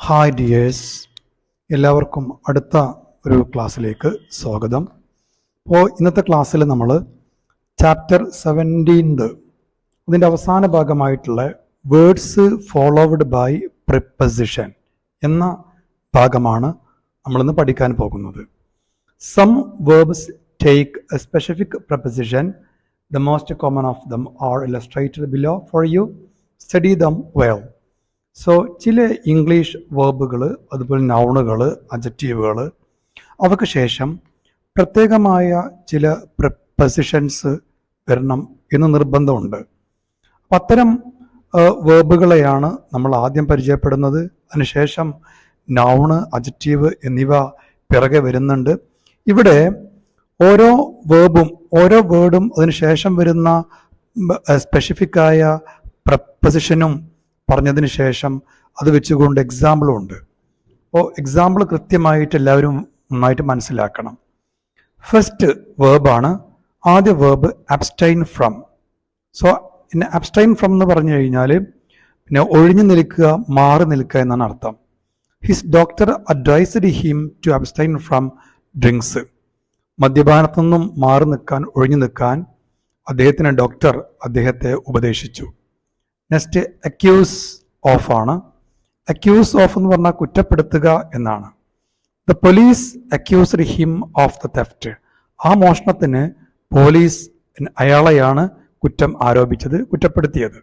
Hi dears, എല്ലാവർക്കും അടുത്ത ഒരു ക്ലാസ്സിലേക്ക് സ്വാഗതം. അപ്പോൾ ഇന്നത്തെ ക്ലാസ്സിൽ നമ്മൾ ചാപ്റ്റർ 17 അതിൻ്റെ അവസാന ഭാഗമായിട്ടുള്ള വേർഡ്സ് ഫോളോവഡ് ബൈ പ്രിപ്പസിഷൻ എന്ന ഭാഗമാണ് നമ്മളിന്ന് പഠിക്കാൻ പോകുന്നത്. Some verbs take a specific preposition. The most common of them are illustrated below for you. Study them well. So ചില ഇംഗ്ലീഷ് വേർബുകൾ, അതുപോലെ നൗണുകൾ, അഡ്ജക്റ്റീവുകൾ, അവയ്ക്ക് ശേഷം പ്രത്യേകമായ ചില പ്രിപ്പസിഷൻസ് വരണം എന്ന് നിർബന്ധമുണ്ട്. അപ്പം അത്തരം വേർബുകളെയാണ് നമ്മൾ ആദ്യം പരിചയപ്പെടുന്നത്. അതിനുശേഷം നൗണ്, അഡ്ജക്റ്റീവ് എന്നിവ പിറകെ വരുന്നുണ്ട്. ഇവിടെ ഓരോ വേർഡും അതിനുശേഷം വരുന്ന സ്പെസിഫിക്കായ പ്രപ്പോസിഷനും പറഞ്ഞതിന് ശേഷം അത് വെച്ചുകൊണ്ട് എക്സാമ്പിളും ഉണ്ട്. അപ്പോൾ എക്സാമ്പിൾ കൃത്യമായിട്ട് എല്ലാവരും നന്നായിട്ട് മനസ്സിലാക്കണം. ഫസ്റ്റ് വേർബാണ് ആദ്യ വേർബ് അബ്സ്റ്റൈൻ ഫ്രം. സോ പിന്നെ അബ്സ്റ്റൈൻ ഫ്രം എന്ന് പറഞ്ഞു കഴിഞ്ഞാൽ പിന്നെ ഒഴിഞ്ഞു നിൽക്കുക, മാറി നിൽക്കുക എന്നാണ് അർത്ഥം. His doctor advised him to abstain from drinks. മദ്യപാനത്തു നിന്നും മാറി നിൽക്കാൻ, ഒഴിഞ്ഞു നിൽക്കാൻ അദ്ദേഹത്തിന് ഡോക്ടർ അദ്ദേഹത്തെ ഉപദേശിച്ചു. നെക്സ്റ്റ് അക്യൂസ് ഓഫ് ആണ്. അക്യൂസ് ഓഫ് എന്ന് പറഞ്ഞാൽ കുറ്റപ്പെടുത്തുക എന്നാണ്. The police accused him of the theft. ആ മോഷണത്തിന് പോലീസ് അയാളെയാണ് കുറ്റം ആരോപിച്ചത്, കുറ്റപ്പെടുത്തിയത്.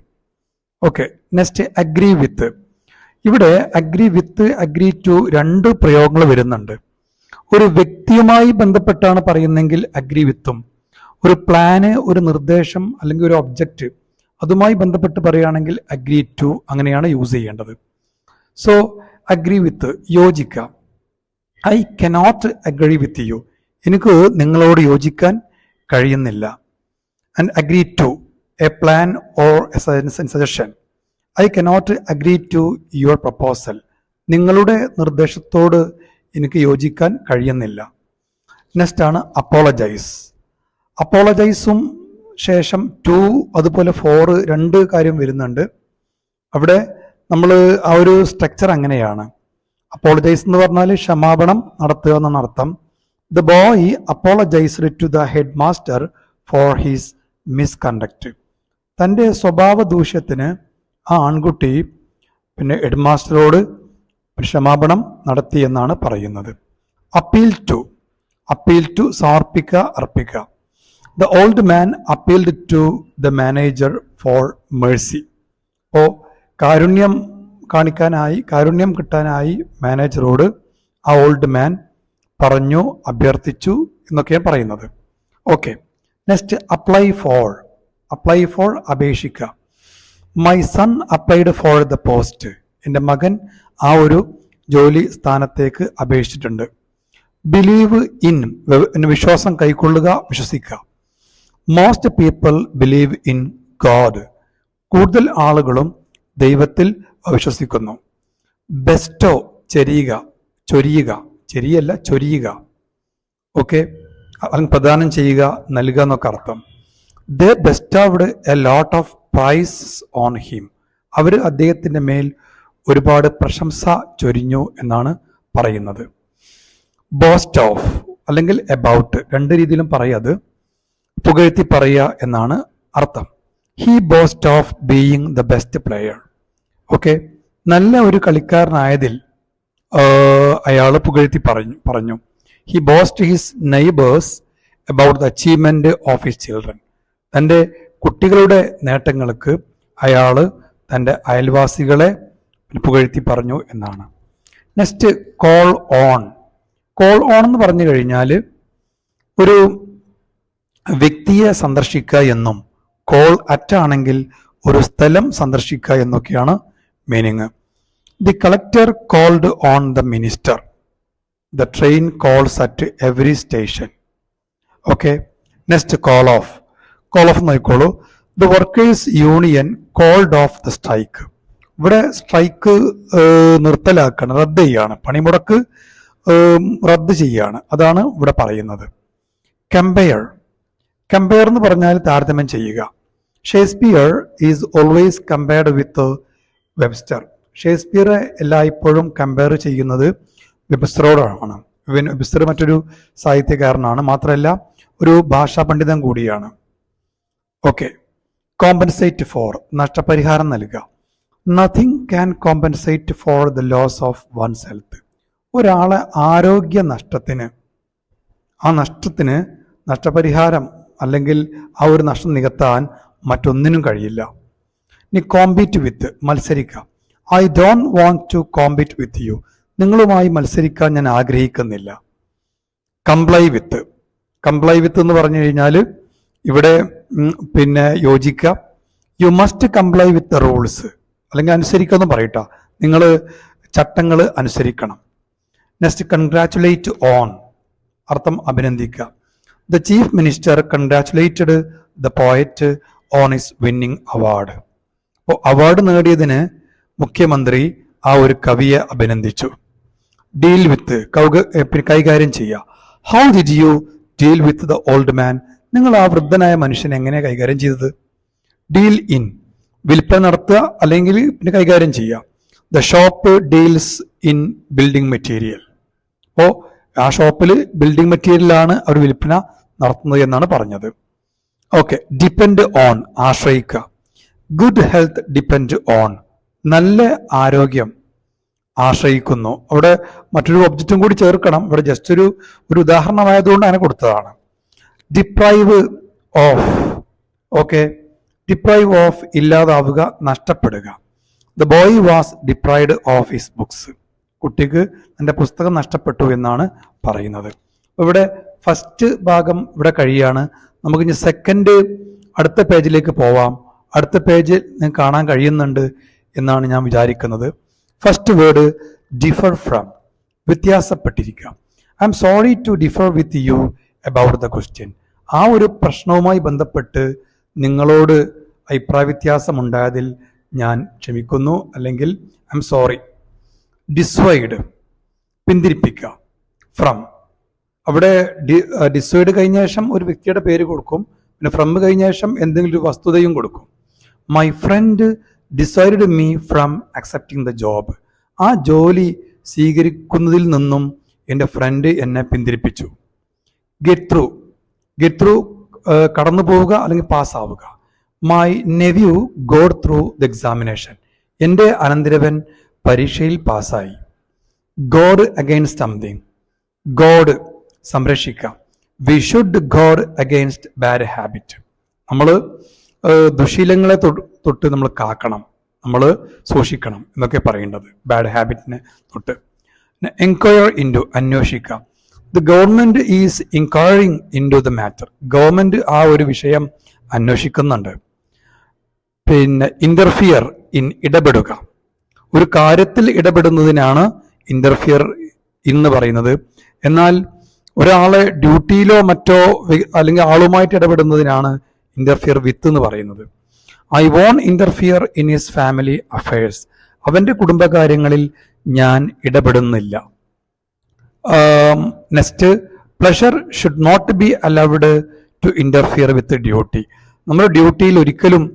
Okay, next agree with. ഇവിടെ അഗ്രി വിത്ത്, അഗ്രി ടു രണ്ട് പ്രയോഗങ്ങൾ വരുന്നുണ്ട്. ഒരു വ്യക്തിയുമായി ബന്ധപ്പെട്ടാണ് പറയുന്നതെങ്കിൽ അഗ്രി വിത്തും, ഒരു പ്ലാന്, ഒരു നിർദ്ദേശം അല്ലെങ്കിൽ ഒരു ഒബ്ജക്റ്റ് അതുമായി ബന്ധപ്പെട്ട് പറയുകയാണെങ്കിൽ അഗ്രി ടു, അങ്ങനെയാണ് യൂസ് ചെയ്യേണ്ടത്. സോ അഗ്രി വിത്ത്, യോജിക്കാം. I cannot agree with you, എനിക്ക് നിങ്ങളോട് യോജിക്കാൻ കഴിയുന്നില്ല. And agree to, a plan or a suggestion. I cannot agree to your proposal, നിങ്ങളുടെ നിർദ്ദേശത്തോട് എനിക്ക് യോജിക്കാൻ കഴിയുന്നില്ല. നെക്സ്റ്റ് ആണ് അപ്പോളജൈസ്. അപ്പോളജൈസും ശേഷം ടു അതുപോലെ ഫോർ രണ്ട് കാര്യം വരുന്നുണ്ട്. അവിടെ നമ്മൾ ആ ഒരു സ്ട്രക്ചർ അങ്ങനെയാണ്. അപ്പോളജൈസ് എന്ന് പറഞ്ഞാൽ ക്ഷമാപണം നടത്തുക എന്നാണ് അർത്ഥം. The boy apologised to the head master for his misconduct. തൻ്റെ സ്വഭാവ ദൂഷ്യത്തിന് ആ ആൺകുട്ടി പിന്നെ ഹെഡ് മാസ്റ്ററോട് ക്ഷമാപണം നടത്തി എന്നാണ് പറയുന്നത്. അപ്പീൽ ടു സമർപ്പിക്കുക, അർപ്പിക്കുക. The old man appealed to the manager for mercy. അപ്പോൾ കാരുണ്യം കിട്ടാനായി മാനേജറോട് ആ ഓൾഡ് മാൻ പറഞ്ഞു, അഭ്യർത്ഥിച്ചു എന്നൊക്കെയാണ് പറയുന്നത്. ഓക്കെ, നെക്സ്റ്റ് അപ്ലൈ ഫോർ അപേക്ഷിക്കുക. My son applied for the post. എൻ്റെ മകൻ ആ ഒരു ജോലി സ്ഥാനത്തേക്ക് അപേക്ഷിച്ചിട്ടുണ്ട്. ബിലീവ് ഇൻ, വിശ്വാസം കൈക്കൊള്ളുക, വിശ്വസിക്കുക. Most people believe in God. കൂടുതൽ ആളുകളും ദൈവത്തിൽ വിശ്വസിക്കുന്നു. ബെസ്റ്റോ, ചൊരിയുക. ഓക്കെ, അല്ലെങ്കിൽ പ്രദാനം ചെയ്യുക, നൽകുക എന്നൊക്കെ അർത്ഥം. They bestowed a lot of prizes on him. അവർ അദ്ദേഹത്തിൻ്റെ മേൽ ഒരുപാട് പ്രശംസ ചൊരിഞ്ഞു എന്നാണ് പറയുന്നത്. ബോസ്റ്റ് ഓഫ് അല്ലെങ്കിൽ എബൌട്ട്, രണ്ട് രീതിയിലും പറയാത്. പുകഴ്ത്തി പറയുക എന്നാണ് അർത്ഥം. He boast of being the best player. Okay, നല്ല ഒരു കളിക്കാരനായതിൽ അയാൾ പുകഴ്ത്തി പറഞ്ഞു. He boast his neighbours about the achievement of his children. തൻ്റെ കുട്ടികളുടെ നേട്ടങ്ങൾക്ക് അയാൾ തൻ്റെ അയൽവാസികളെ പുകഴ്ത്തി പറഞ്ഞു എന്നാണ്. നെക്സ്റ്റ് കോൾ ഓൺ എന്ന് പറഞ്ഞു കഴിഞ്ഞാൽ ഒരു വ്യക്തിയെ സന്ദർശിക്കുക എന്നും, കോൾ അറ്റാണെങ്കിൽ ഒരു സ്ഥലം സന്ദർശിക്കുക എന്നൊക്കെയാണ് meaning. The collector called on the minister. The train calls at every station. Okay, next call off നോക്കിക്കോളൂ. The workers union called off the strike. ഇവിടെ സ്ട്രൈക്ക് നിർത്തലാക്കാണ്, റദ്ദ് ചെയ്യാണ്, പണിമുടക്ക് റദ്ദ് ചെയ്യാണ്, അതാണ് ഇവിടെ പറയുന്നത്. കമ്പയർ എന്ന് പറഞ്ഞാൽ താരതമ്യം ചെയ്യുക. Shakespeare is always compared with Webster. Shakespeare എല്ലായ്പ്പോഴും കമ്പയർ ചെയ്യുന്നത് വെബ്സ്റ്ററോടാണ്. വെബ്സ്റ്റർ മറ്റൊരു സാഹിത്യകാരനാണ്, മാത്രമല്ല ഒരു ഭാഷാ പണ്ഡിതൻ കൂടിയാണ്. ഓക്കെ, കോമ്പൻസേറ്റ് ഫോർ, നഷ്ടപരിഹാരം നൽകുക. Nothing can compensate for the loss of one's health. ഒരാളെ ആരോഗ്യ നഷ്ടത്തിന്, ആ നഷ്ടത്തിന് നഷ്ടപരിഹാരം അല്ലെങ്കിൽ ആ ഒരു നഷ്ടം നികത്താൻ മറ്റൊന്നിനും കഴിയില്ല. ഇനി കോമ്പീറ്റ് വിത്ത്, മത്സരിക്കുക. I don't want to compete with you, നിങ്ങളുമായി മത്സരിക്കാൻ ഞാൻ ആഗ്രഹിക്കുന്നില്ല. കംപ്ലൈ വിത്ത്, കംപ്ലൈ വിത്ത് എന്ന് പറഞ്ഞു കഴിഞ്ഞാൽ ഇവിടെ പിന്നെ യോജിക്കുക. You must comply with the rules, അല്ലെങ്കിൽ അനുസരിക്കുമെന്ന് പറയട്ടോ, നിങ്ങൾ ചട്ടങ്ങൾ അനുസരിക്കണം. നെക്സ്റ്റ് കൺഗ്രാറ്റുലേറ്റ് ഓൺ, അർത്ഥം അഭിനന്ദിക്കുക. The chief minister congratulated the poet on his winning award. അപ്പോൾ അവാർഡ് നേടിയതിന് മുഖ്യമന്ത്രി ആ ഒരു കവിയെ അഭിനന്ദിച്ചു. ഡീൽ വിത്ത്, കൈകാര്യം ചെയ്യുക. How did you deal with the old man, നിങ്ങൾ ആ വൃദ്ധനായ മനുഷ്യനെ എങ്ങനെയാണ് കൈകാര്യം ചെയ്തത്? ഡീൽ ഇൻ, വിൽപ്പന നടത്തുക അല്ലെങ്കിൽ പിന്നെ കൈകാര്യം ചെയ്യുക. The shop deals in building material, അപ്പോൾ ആ ഷോപ്പിൽ ബിൽഡിംഗ് മെറ്റീരിയലാണ് അവർ വിൽപ്പന നടത്തുന്നത് എന്നാണ് പറഞ്ഞത്. ഓക്കെ, ഡിപ്പെൻഡ് ഓൺ, ആശ്രയിക്കുക. ഗുഡ് ഹെൽത്ത് ഡിപ്പെൻഡ് ഓൺ, നല്ല ആരോഗ്യം ആശ്രയിക്കുന്നു. അവിടെ മറ്റൊരു ഒബ്ജക്റ്റും കൂടി ചേർക്കണം. ഇവിടെ ജസ്റ്റ് ഒരു ഉദാഹരണമായതുകൊണ്ട് അങ്ങനെ കൊടുത്തതാണ്. Deprive of, okay, deprive of ഇല്ലാതാവുക, നഷ്ടപ്പെടുക. The boy was deprived of his books, കുട്ടിക്ക് തൻ്റെ പുസ്തകം നഷ്ടപ്പെട്ടു എന്നാണ് പറയുന്നത്. ഇവിടെ ഫസ്റ്റ് ഭാഗം ഇവിടെ കഴിയാണ്. നമുക്കിനി സെക്കൻഡ് അടുത്ത പേജിലേക്ക് പോവാം. അടുത്ത പേജ് നിങ്ങൾക്ക് കാണാൻ കഴിയുന്നുണ്ട് എന്നാണ് ഞാൻ വിചാരിക്കുന്നത്. ഫസ്റ്റ് വേർഡ് ഡിഫർ ഫ്രം, വ്യത്യാസപ്പെട്ടിരിക്കുക. I'm sorry to differ with you about the question, ആ ഒരു പ്രശ്നവുമായി ബന്ധപ്പെട്ട് നിങ്ങളോട് അഭിപ്രായ വ്യത്യാസം ഉണ്ടായതിൽ ഞാൻ ക്ഷമിക്കുന്നു, അല്ലെങ്കിൽ ഐ എം സോറി. ഡിസ്വൈഡ്, പിന്തിരിപ്പിക്കുക. ഫ്രം, അവിടെ ഡിസ്വൈഡ് കഴിഞ്ഞ ശേഷം ഒരു വ്യക്തിയുടെ പേര് കൊടുക്കും, പിന്നെ ഫ്രം കഴിഞ്ഞ ശേഷം എന്തെങ്കിലും ഒരു വസ്തുതയും കൊടുക്കും. My friend dissuaded me from accepting the job, ആ ജോലി സ്വീകരിക്കുന്നതിൽ നിന്നും എൻ്റെ ഫ്രണ്ട് എന്നെ പിന്തിരിപ്പിച്ചു. ഗെറ്റ് ത്രൂ, ഗെറ്റ് ത്രൂ കടന്നു പോവുക അല്ലെങ്കിൽ പാസ്സാവുക. My nephew got through the examination, എൻ്റെ അനന്തരവൻ പരീക്ഷയിൽ പാസ്സായി. ഗോഡ് അഗെയിൻസ്റ്റ് സംതിങ്, ഗോഡ് സംരക്ഷിക്കാം. We should guard against bad habit, നമ്മൾ ദുശീലങ്ങളെ തൊട്ട് നമ്മൾ കാക്കണം, നമ്മൾ സൂക്ഷിക്കണം എന്നൊക്കെ പറയേണ്ടത്, ബാഡ് ഹാബിറ്റിനെ തൊട്ട്. എൻക്വയർ ഇൻറ്റു, അന്വേഷിക്കാം. The government is enquiring into the matter, government ആ ഒരു വിഷയം അന്വേഷിക്കുന്നുണ്ട്. പിന്നെ ഇന്റർഫിയർ ഇൻ, ഇടപെടുക. ഒരു കാര്യത്തിൽ ഇടപെടുന്നതിനാണ് ഇന്റർഫിയർ എന്ന് പറയുന്നത്. എന്നാൽ ഒരാളെ ഡ്യൂട്ടിയിലോ മറ്റോ അല്ലെങ്കിൽ ആളുമായിട്ട് ഇടപെടുന്നതിനാണ് ഇന്റർഫിയർ വിത്ത് എന്ന് പറയുന്നത്. I won't interfere in his family affairs, അവന്റെ കുടുംബകാര്യങ്ങളിൽ ഞാൻ ഇടപെടുന്നില്ല. Next, pleasure should not be allowed to interfere with duty, നമ്മുടെ ഡ്യൂട്ടിയിൽ ഒരിക്കലും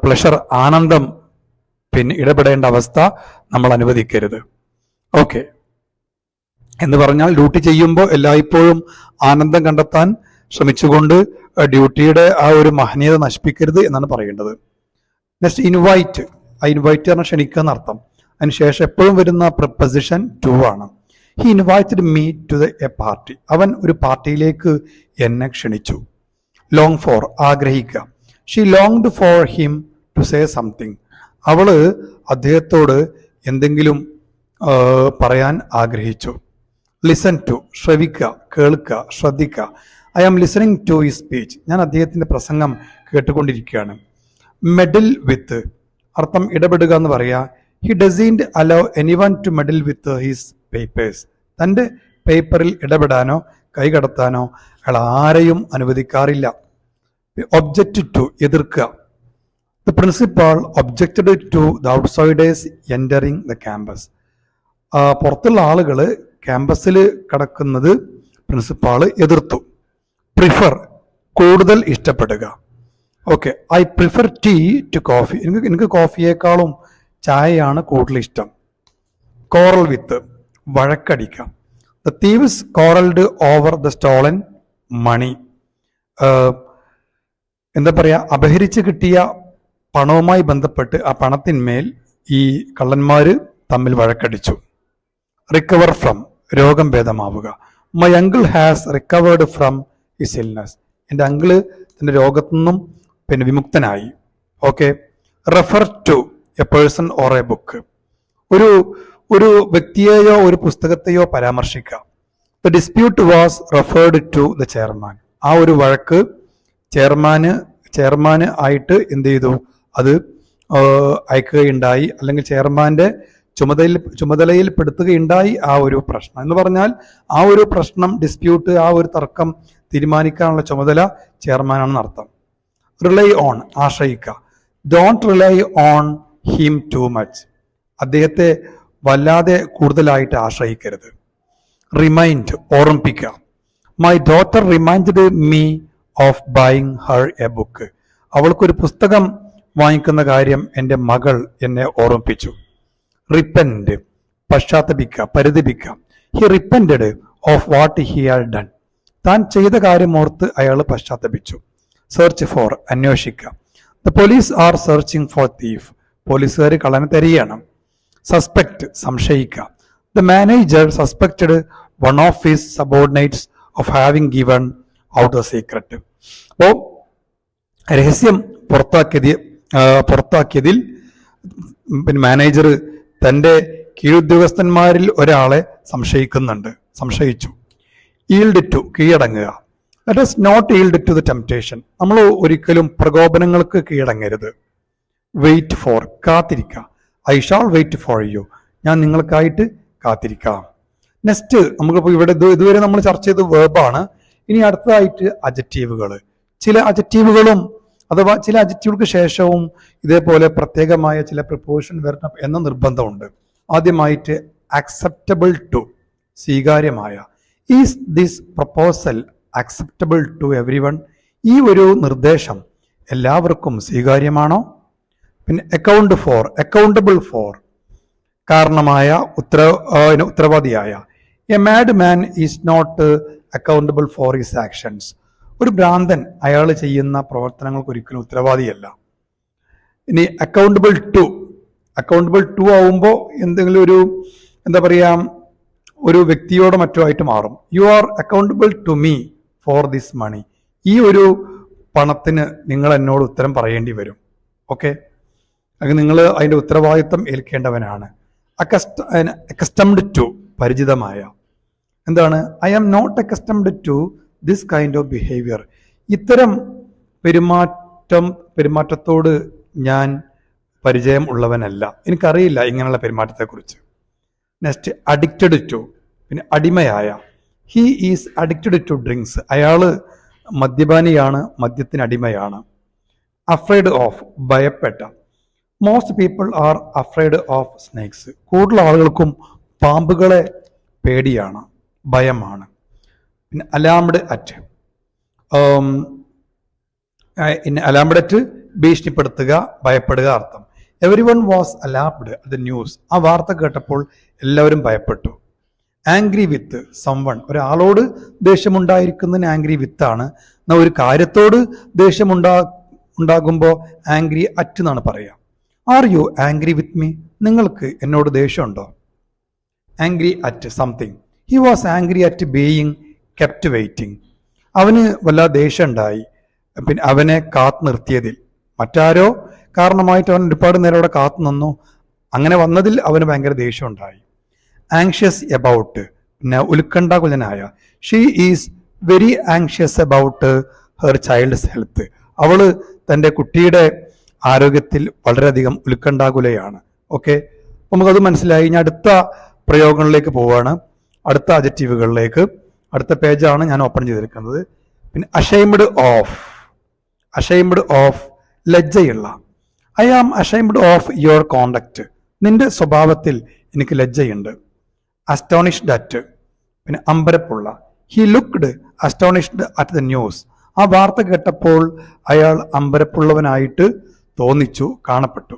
പ്ലഷർ, ആനന്ദം പിന്നെ ഇടപെടേണ്ട അവസ്ഥ നമ്മൾ അനുവദിക്കരുത്. ഓക്കെ, എന്ന് പറഞ്ഞാൽ ഡ്യൂട്ടി ചെയ്യുമ്പോൾ എല്ലായ്പ്പോഴും ആനന്ദം കണ്ടെത്താൻ ശ്രമിച്ചുകൊണ്ട് ഡ്യൂട്ടിയുടെ ആ ഒരു മഹനീയത നശിപ്പിക്കരുത് എന്നാണ് പറയേണ്ടത്. നെക്സ്റ്റ്, ഇൻവൈറ്റ്, ആ ഇൻവൈറ്റ് പറഞ്ഞാൽ ക്ഷണിക്കുക എന്നർത്ഥം. അതിനുശേഷം എപ്പോഴും വരുന്ന പ്രിപ്പൊസിഷൻ ടു ആണ്. He invited me to a party, അവൻ ഒരു പാർട്ടിയിലേക്ക് എന്നെ ക്ഷണിച്ചു. ലോങ് ഫോർ, ആഗ്രഹിക്കുക. She longed for him to say something, അവള് അദ്ദേഹത്തോട് എന്തെങ്കിലും പറയാൻ ആഗ്രഹിച്ചു. ലിസൺ ടു, ശ്രവിക്കുക, കേൾക്കുക, ശ്രദ്ധിക്കുക. I am listening to his speech, ഞാൻ അദ്ദേഹത്തിന്റെ പ്രസംഗം കേട്ടുകൊണ്ടിരിക്കുകയാണ്. മെഡിൽ വിത്ത്, അർത്ഥം ഇടപെടുക എന്ന് പറയാ. He doesn't allow anyone to meddle with his papers, തൻ്റെ പേപ്പറിൽ ഇടപെടാനോ കൈകടത്താനോ അയാൾ ആരെയും അനുവദിക്കാറില്ല. ഒബ്ജക്റ്റ് ടു, എതിർക്കുക. The principal objected to the outsiders entering the campus, പുറത്തുള്ള ആളുകൾ ക്യാമ്പസിൽ കടക്കുന്നത് പ്രിൻസിപ്പാള് എതിർത്തു. പ്രിഫർ, കൂടുതൽ ഇഷ്ടപ്പെടുക. Okay, I prefer tea to coffee, എനിക്ക് കോഫിയേക്കാളും ചായയാണ് കൂടുതൽ ഇഷ്ടം. കോറൽ വിത്ത്, വഴക്കടിക്കാം. The thieves quarrelled over the stolen money. എന്താ പറയുക, അപഹരിച്ച് കിട്ടിയ പണവുമായി ബന്ധപ്പെട്ട് ആ പണത്തിന്മേൽ ഈ കള്ളന്മാർ തമ്മിൽ വഴക്കടിച്ചു. റിക്കവർ ഫ്രം, രോഗം ഭേദമാവുക. My uncle has recovered from his illness. എൻ്റെ അങ്കിള് തൻ്റെ രോഗത്തു നിന്നും വിമുക്തനായി. Okay. Refer to a person or a book. ഒരു വ്യക്തിയെയോ ഒരു പുസ്തകത്തെയോ പരാമർശിക്കാം. The dispute was referred to the chairman. ആ ഒരു വഴക്ക് ചെയർമാന് ആയിട്ട് എന്ത് ചെയ്തു, അത് അയക്കുകയുണ്ടായി, അല്ലെങ്കിൽ ചെയർമാന്റെ ചുമതലയിൽപ്പെടുത്തുകയുണ്ടായി ആ ഒരു പ്രശ്നം. എന്ന് പറഞ്ഞാൽ ആ ഒരു പ്രശ്നം, ഡിസ്പ്യൂട്ട്, ആ ഒരു തർക്കം തീരുമാനിക്കാനുള്ള ചുമതല ചെയർമാനാണെന്ന് അർത്ഥം. റിലൈ ഓൺ, ആശ്രയിക്കുക. Don't rely on him too much. അദ്ദേഹത്തെ വല്ലാതെ കൂടുതലായിട്ട് ആശ്രയിക്കരുത്. റിമൈൻഡ്, ഓർമ്മിപ്പിക്കുക. My daughter remind me of buying her a book. അവൾക്കൊരു പുസ്തകം വാങ്ങിക്കുന്ന കാര്യം എൻ്റെ മകൾ എന്നെ ഓർമ്മിപ്പിച്ചു. റിപ്പൻഡ്, പശ്ചാത്തപിക്കുക, പരിതപിക്കുക. He repent of what he had done. താൻ ചെയ്ത കാര്യം ഓർത്ത് അയാൾ പശ്ചാത്തപിച്ചു. സെർച്ച് ഫോർ, അന്വേഷിക്കുക. The police are searching for thief. പോലീസുകാർ കള്ളനെ തിരയാണ്. സസ്പെക്ട്, സംശയിക്കുക. The manager suspected one of his subordinates of having given out the secret. അപ്പോൾ രഹസ്യം പുറത്താക്കിയതിൽ മാനേജർ തൻ്റെ കീഴുദ്യോഗസ്ഥന്മാരിൽ ഒരാളെ സംശയിച്ചു. ഈൽഡ് ടു, കീഴടങ്ങുക. Let us not yield to the temptation. നമ്മൾ ഒരിക്കലും പ്രകോപനങ്ങൾക്ക് കീഴടങ്ങരുത്. വെയിറ്റ് ഫോർ, കാത്തിരിക്കുക. I shall wait for you. ഞാൻ നിങ്ങൾക്കായിട്ട് കാത്തിരിക്കാം. നെക്സ്റ്റ് നമുക്കിപ്പോൾ ഇതുവരെ നമ്മൾ ചർച്ച ചെയ്ത വേർബാണ്. ഇനി അടുത്തതായിട്ട് അഡ്ജക്റ്റീവുകൾ. ചില അഡ്ജക്റ്റീവുകളും അഥവാ ചില അഡ്ജക്റ്റീവുകൾക്ക് ശേഷവും ഇതേപോലെ പ്രത്യേകമായ ചില പ്രിപ്പോസിഷൻ വരണം എന്ന നിർബന്ധമുണ്ട്. ആദ്യമായിട്ട് അക്സെപ്റ്റബിൾ ടു, സ്വീകാര്യമായ. Is this proposal acceptable to everyone. ഈ ഒരു നിർദ്ദേശം എല്ലാവർക്കും സ്വീകാര്യമാണോ? പിന്നെ അക്കൗണ്ട് ഫോർ, അക്കൗണ്ടബിൾ ഫോർ, കാരണമായ, ഉത്തരവാദിയായ. A mad man is not accountable for his actions. ഒരു ഭ്രാന്തൻ അയാൾ ചെയ്യുന്ന പ്രവർത്തനങ്ങൾക്ക് ഒരിക്കലും ഉത്തരവാദിയല്ല. ഇനി അക്കൗണ്ടബിൾ ടു ആവുമ്പോൾ എന്തെങ്കിലും ഒരു എന്താ പറയുക, ഒരു വ്യക്തിയോട് മറ്റോ ആയിട്ട് മാറും. You are accountable to me for this money. ഈ ഒരു പണത്തിന് നിങ്ങൾ എന്നോട് ഉത്തരം പറയേണ്ടി വരും. ഓക്കെ, അത് നിങ്ങൾ അതിൻ്റെ ഉത്തരവാദിത്വം ഏൽക്കേണ്ടവനാണ്. അക്കസ്റ്റംഡ് ടു, പരിചിതമായ. എന്താണ്? I am not accustomed to this kind of behaviour. ഇത്തരം പെരുമാറ്റത്തോട് ഞാൻ പരിചയം ഉള്ളവനല്ല, എനിക്കറിയില്ല ഇങ്ങനെയുള്ള പെരുമാറ്റത്തെക്കുറിച്ച്. നെക്സ്റ്റ് അഡിക്റ്റഡ് ടു, പിന്നെ അടിമയായ. He is addicted to drinks. അയാൾ മദ്യപാനിയാണ്, മദ്യത്തിന് അടിമയാണ്. അഫ്രൈഡ് ഓഫ്, ഭയപ്പെട്ട. Most people are afraid of snakes. കൂടുതൽ ആളുകൾക്കും പാമ്പുകളെ പേടിയാണ്, ഭയമാണ്. പിന്നെ അലാംഡ് അറ്റ്, അലാംഡ് അറ്റ് ഭീഷണിപ്പെടുത്തുക, ഭയപ്പെടുക അർത്ഥം. Everyone was alarmed at the news. ആ വാർത്ത കേട്ടപ്പോൾ എല്ലാവരും ഭയപ്പെട്ടു. ആംഗ്രി വിത്ത് സംവൺ, ഒരാളോട് ദേഷ്യമുണ്ടായിരിക്കുന്നതിന് ആംഗ്രി വിത്താണ്. എന്നാൽ ഒരു കാര്യത്തോട് ദേഷ്യമുണ്ടാകുമ്പോൾ ആംഗ്രി അറ്റ് എന്നാണ് പറയുക. Are you angry with me? നിങ്ങൾക്ക് എന്നോട് ദേഷ്യമുണ്ടോ? Angry at something. He was angry at being kept waiting. അവന് വല്ലാതെ ദേഷ്യം ഉണ്ടായി പിന്നെ അവനെ കാത്തു നിർത്തിയതിൽ. മറ്റാരോ കാരണമായിട്ട് അവൻ ഒരുപാട് നേരം അവിടെ കാത്തു നിന്നു, അങ്ങനെ വന്നതിൽ അവന് ഭയങ്കര ദേഷ്യം ഉണ്ടായി. ആങ്ഷ്യസ് എബൌട്ട്, പിന്നെ ഉത്കണ്ഠാകുലനായ. She is very anxious about her child's health. അവള് തൻ്റെ കുട്ടിയുടെ ആരോഗ്യത്തിൽ വളരെയധികം ഉത്കണ്ഠാകുലയാണ്. ഓക്കെ, നമുക്കത് മനസ്സിലായി. ഇനി അടുത്ത പ്രയോഗങ്ങളിലേക്ക് പോവുകയാണ്, അടുത്ത അഡ്ജക്റ്റീവുകളിലേക്ക്. അടുത്ത പേജാണ് ഞാൻ ഓപ്പൺ ചെയ്തിരിക്കുന്നത്. പിന്നെ അഷൈംഡ് ഓഫ്, ലജ്ജയുള്ള. I am ashamed of your conduct. നിന്റെ സ്വഭാവത്തിൽ എനിക്ക് ലജ്ജയുണ്ട്. അസ്റ്റോണിഷ്ഡ് അറ്റ്, പിന്നെ അമ്പരപ്പുള്ള. He looked astonished at the news. ആ വാർത്ത കേട്ടപ്പോൾ അയാൾ അമ്പരപ്പുള്ളവനായിട്ട് തോന്നിച്ചു, കാണപ്പെട്ടു.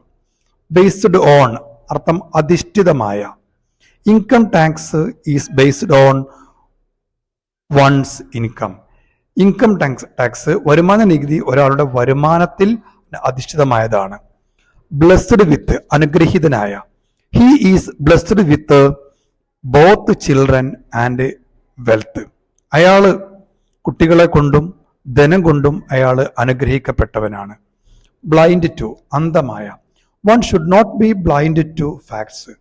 ബേസ്ഡ് ഓൺ അർത്ഥം അധിഷ്ഠിതമായ. Income tax is based on one's income. Income tax വരുമാന നികുതി ഒരാളുടെ വരുമാനത്തിൽ അധിഷ്ഠിതമായതാണ്. ബ്ലെസ്ഡ് വിത്ത് അനുഗ്രഹീതനായ. He is blessed with both children and wealth. അയാള് കുട്ടികളെ കൊണ്ടും ധനം കൊണ്ടും അയാൾ അനുഗ്രഹിക്കപ്പെട്ടവനാണ്. ബ്ലൈൻഡ് ടു അന്ധമായ. One should not be blind to facts.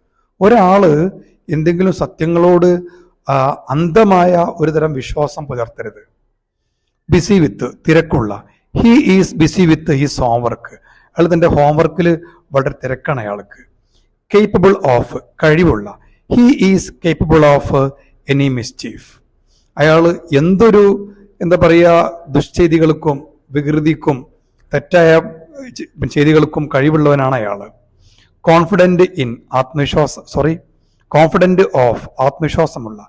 ഒരാള് എന്തെങ്കിലും സത്യങ്ങളോട് അന്ധമായ ഒരു തരം വിശ്വാസം പുലർത്തരുത്. ബിസി വിത്ത് തിരക്കുള്ള. He is busy with his homework. അയാൾ തൻ്റെ ഹോംവർക്കിൽ വളരെ തിരക്കാണ് അയാൾക്ക്. കേപ്പബിൾ ഓഫ് കഴിവുള്ള. He is capable of any mischief. അയാൾ എന്തൊരു ദുശ്ചെയ്തികൾക്കും വികൃതിക്കും തെറ്റായ ചെയ്തികൾക്കും കഴിവുള്ളവനാണ് അയാൾ. കോൺഫിഡന്റ് ഓഫ് ആത്മവിശ്വാസമുള്ള.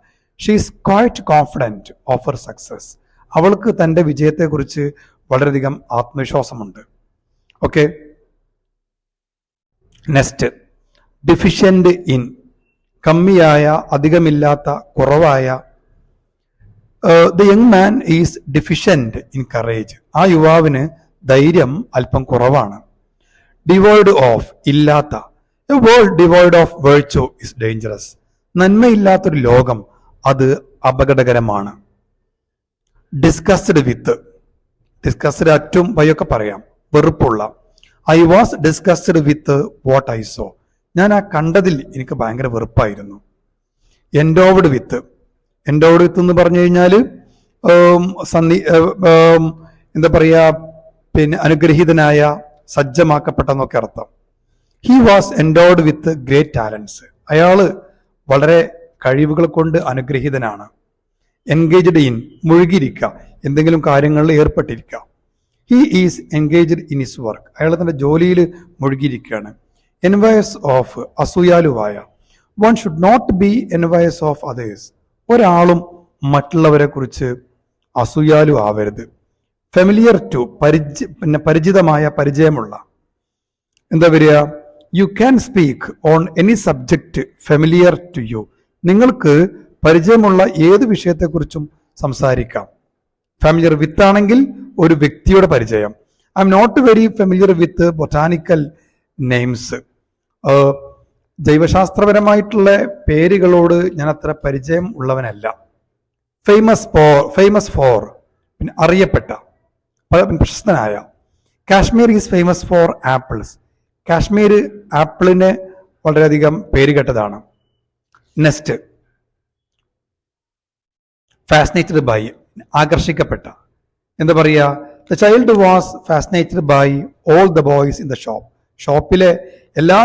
She is quite confident of her success. അവൾക്ക് തൻ്റെ വിജയത്തെക്കുറിച്ച് വളരെയധികം ആത്മവിശ്വാസമുണ്ട്. ഓക്കെ, നെക്സ്റ്റ് ഡിഫിഷ്യന്റ് ഇൻ കമ്മിയായ, അധികമില്ലാത്ത, കുറവായ. The young man is deficient in courage. ആ യുവാവിന് ധൈര്യം അല്പം കുറവാണ്. ഡിവോയ്ഡ് ഓഫ് ഇല്ലാത്ത. A world devoid of virtue is dangerous. നന്മയില്ലാത്തൊരു ലോകം അത് അപകടകരമാണ്. Disgusted with. ഡിസ്കസ്ഡ് അറ്റും വയൊക്കെ പറയാം, വെറുപ്പുള്ള. I was disgusted with what I saw. ഞാൻ ആ കണ്ടതിൽ എനിക്ക് ഭയങ്കര വെറുപ്പായിരുന്നു. എൻഡോവ്ഡ് വിത്ത്. എൻഡോവ്ഡ് വിത്ത് എന്ന് പറഞ്ഞു കഴിഞ്ഞാൽ അനുഗ്രഹീതനായ, സജ്ജമാക്കപ്പെട്ടെന്നൊക്കെ അർത്ഥം. He was endowed with great talents. അയാള് വളരെ കഴിവുകൾ കൊണ്ട് അനുഗ്രഹീതനാണ്. എൻഗേജ്ഡ് ഇൻ മുഴുകിയിരിക്കുക, എന്തെങ്കിലും കാര്യങ്ങളിൽ ഏർപ്പെട്ടിരിക്കുക. He is engaged in his work. അയാൾ തന്റെ ജോലിയിൽ മുഴുകിയിരിക്കുകയാണ്. എൻവയസ് ഓഫ് അസൂയാലുവായ. One should not be envious of others. ഒരാളും മറ്റുള്ളവരെ കുറിച്ച് അസൂയാലു ആവരുത്. ഫെമിലിയർ ടു പരിചിതമായ, പരിചയമുള്ള. എന്താ വരിക? You can speak on any subject familiar to you. നിങ്ങൾക്ക് പരിചയമുള്ള ഏത് വിഷയത്തെക്കുറിച്ചും സംസാരിക്കാം. ഫെമിലിയർ വിത്ത് ആണെങ്കിൽ ഒരു വ്യക്തിയുടെ പരിചയം. I am not very familiar with botanical names. ജൈവശാസ്ത്രപരമായിട്ടുള്ള പേരുകളോട് ഞാൻ അത്ര പരിചയം ഉള്ളവനല്ല. ഫേമസ് ഫോർ പിന്നെ അറിയപ്പെട്ട, പ്രശസ്തനായ. Kashmir is famous for apples. Kashmir ആപ്പിളിന് വളരെയധികം പേര് കേട്ടതാണ്. നെക്സ്റ്റ് ഫാസിനേറ്റഡ് ബൈ ആകർഷിക്കപ്പെട്ട. എന്താ പറയുക? The child was fascinated by all the boys in the shop. ഷോപ്പിലെ എല്ലാ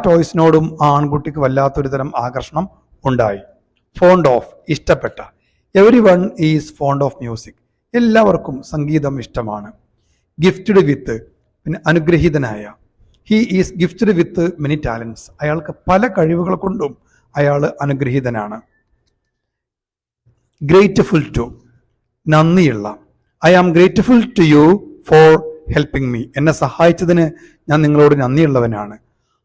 ടോയ്സിനോടും ആ ആൺകുട്ടിക്ക് വല്ലാത്തൊരു തരം ആകർഷണം ഉണ്ടായി. ഫോണ്ട് ഓഫ് ഇഷ്ടപ്പെട്ട. Everyone is fond of music. എല്ലാവർക്കും സംഗീതം ഇഷ്ടമാണ്. ഗിഫ്റ്റഡ് വിത്ത് പിന്നെ അനുഗ്രഹീതനായ. He is gifted with many talents. അയാൾക്ക് പല കഴിവുകൾ കൊണ്ടും അയാൾ അനുഗ്രഹീതനാണ്. ഗ്രേറ്റ്ഫുൾ ടു നന്ദിയുള്ള. I am grateful to you for helping me. എന്നെ സഹായിച്ചതിന് ഞാൻ നിങ്ങളോട് നന്ദിയുള്ളവനാണ്.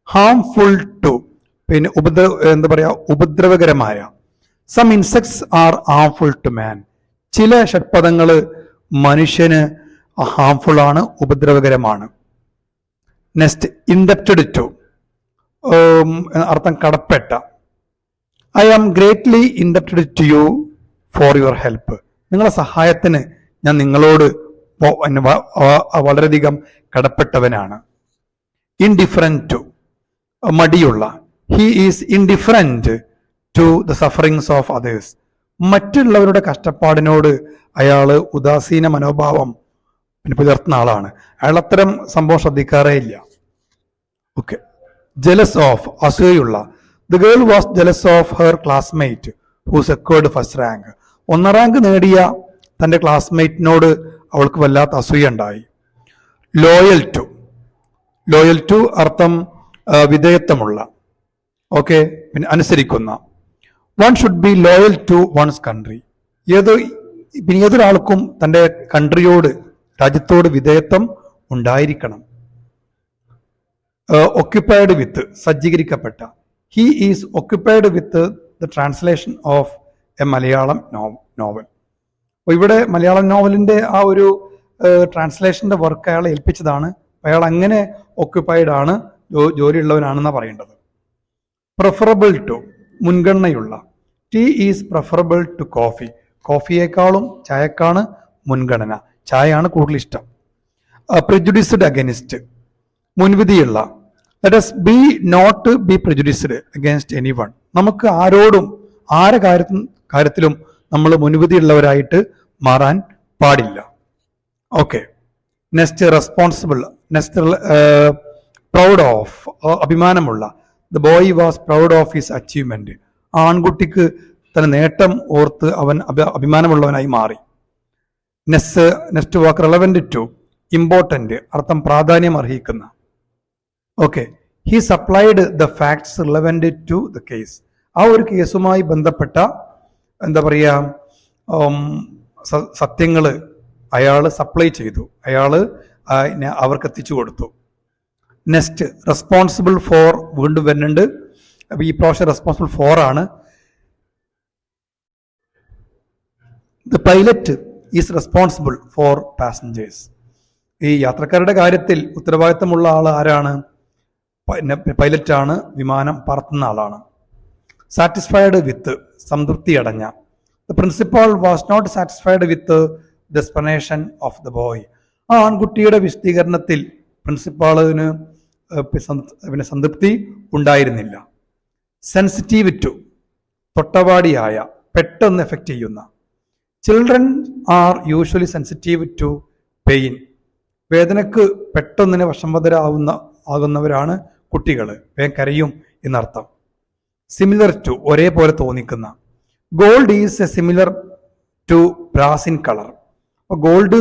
ഹാംഫുൾ ടു പിന്നെ ഉപദ്രവകരമായ. Some insects are harmful to man. ചില ഷഡ്പദങ്ങൾ മനുഷ്യന് ഹാംഫുൾ ആണ്, ഉപദ്രവകരമാണ്. നെക്സ്റ്റ് ഇൻഡപ്റ്റഡ് ടു അർത്ഥം കടപ്പെട്ട. I am greatly indebted to you for your help. നിങ്ങളുടെ സഹായത്തിന് ഞാൻ നിങ്ങളോട് വളരെയധികം കടപ്പെട്ടവനാണ്. ഇൻഡിഫറൻറ്റ് ടു മടിയുള്ള. He is indifferent to the sufferings of others. മറ്റുള്ളവരുടെ കഷ്ടപ്പാടിനോട് അയാൾ ഉദാസീന മനോഭാവം പുലർത്തുന്ന ആളാണ്. അയാൾ അത്തരം സംഭവം ശ്രദ്ധിക്കാറേ ഇല്ല. ഓക്കെ. ജലസ് ഓഫ് അസൂയുള്ള. The girl was jealous of her classmate who secured first rank. ഒന്നാം റാങ്ക് നേടിയ തൻ്റെ ക്ലാസ്മേറ്റിനോട് അവൾക്ക് വല്ലാത്ത അസൂയ ഉണ്ടായി. ലോയൽ ടു അർത്ഥം വിധേയത്വമുള്ള. ഓക്കെ, പിന്നെ അനുസരിക്കുന്ന. One should be loyal to one's country. ഏതൊരാൾക്കും തൻ്റെ കൺട്രിയോട്, രാജ്യത്തോട് വിധേയത്വം ഉണ്ടായിരിക്കണം. ഒക്യുപ്പൈഡ് വിത്ത് സജ്ജീകരിക്കപ്പെട്ട. He is occupied with the translation of a Malayalam novel. അപ്പോൾ ഇവിടെ മലയാളം നോവലിൻ്റെ ആ ഒരു ട്രാൻസ്ലേഷൻ്റെ വർക്ക് അയാളെ ഏൽപ്പിച്ചതാണ്. അയാൾ അങ്ങനെ ഒക്യുപ്പൈഡ് ആണ്, ജോലിയുള്ളവനാണെന്നാണ് പറയേണ്ടത്. പ്രിഫറബിൾ ടു മുൻഗണനയുള്ള. Tea is preferable to coffee. കോഫിയേക്കാളും ചായക്കാണ് മുൻഗണന, ചായയാണ് കൂടുതൽ ഇഷ്ടം. പ്രിജുഡിസ്ഡ് അഗൈൻസ്റ്റ് മുൻവിധിയുള്ള. Let us be not be prejudiced against anyone. നമുക്ക് ആരോടും കാര്യത്തിലും നമ്മൾ മുൻവിധിയുള്ളവരായിട്ട് മാറാൻ പാടില്ല. Okay, next responsible. Next proud of അഭിമാനമുള്ള. The boy was proud of his achievement. ആൺകുട്ടിക്ക് തന്റെ നേട്ടം ഓർത്ത് അവൻ അഭിമാനമുള്ളവനായി മാറി. നെക്സ്റ്റ് വാക്ക് റെലവന്റ് ടു ഇമ്പോർട്ടന്റ്, അർത്ഥം പ്രാധാന്യം അർഹിക്കുന്ന. Okay, he supplied the facts relevant to the case. ആ ഒരു കേസുമായി ബന്ധപ്പെട്ട എന്താ പറയുക സത്യങ്ങൾ അയാൾ സപ്ലൈ ചെയ്തു, അയാൾ അവർക്ക് എത്തിച്ചു കൊടുത്തു. നെക്സ്റ്റ് റെസ്പോൺസിബിൾ ഫോർ വീണ്ടും വരുന്നുണ്ട്. ഈ പ്രാവശ്യം റെസ്പോൺസിബിൾ ഫോർ ആണ്. The pilot is responsible for passengers. ഈ യാത്രക്കാരുടെ കാര്യത്തിൽ ഉത്തരവാദിത്തമുള്ള ആൾ ആരാണ്? പൈലറ്റാണ്, വിമാനം പറത്തുന്ന ആളാണ്. സാറ്റിസ്ഫൈഡ് വിത്ത് സംതൃപ്തി അടഞ്ഞ. The principal was not satisfied with the explanation of the boy. ആ ആൺകുട്ടിയുടെ വിശദീകരണത്തിൽ പ്രിൻസിപ്പാളിന് പിന്നെ സംതൃപ്തി ഉണ്ടായിരുന്നില്ല. സെൻസിറ്റീവ് ടു തൊട്ടവാടിയായ, പെട്ടെന്ന് എഫക്റ്റ് ചെയ്യുന്ന. Children are usually sensitive to pain. വേദനക്ക് പെട്ടെന്നിന് ആകുന്നവരാണ് കുട്ടികൾ, വേഗം കരയും എന്നർത്ഥം. സിമിലർ ടു ഒരേപോലെ തോന്നിക്കുന്ന. Gold is a similar to brass in colour. അപ്പോൾ ഗോൾഡ്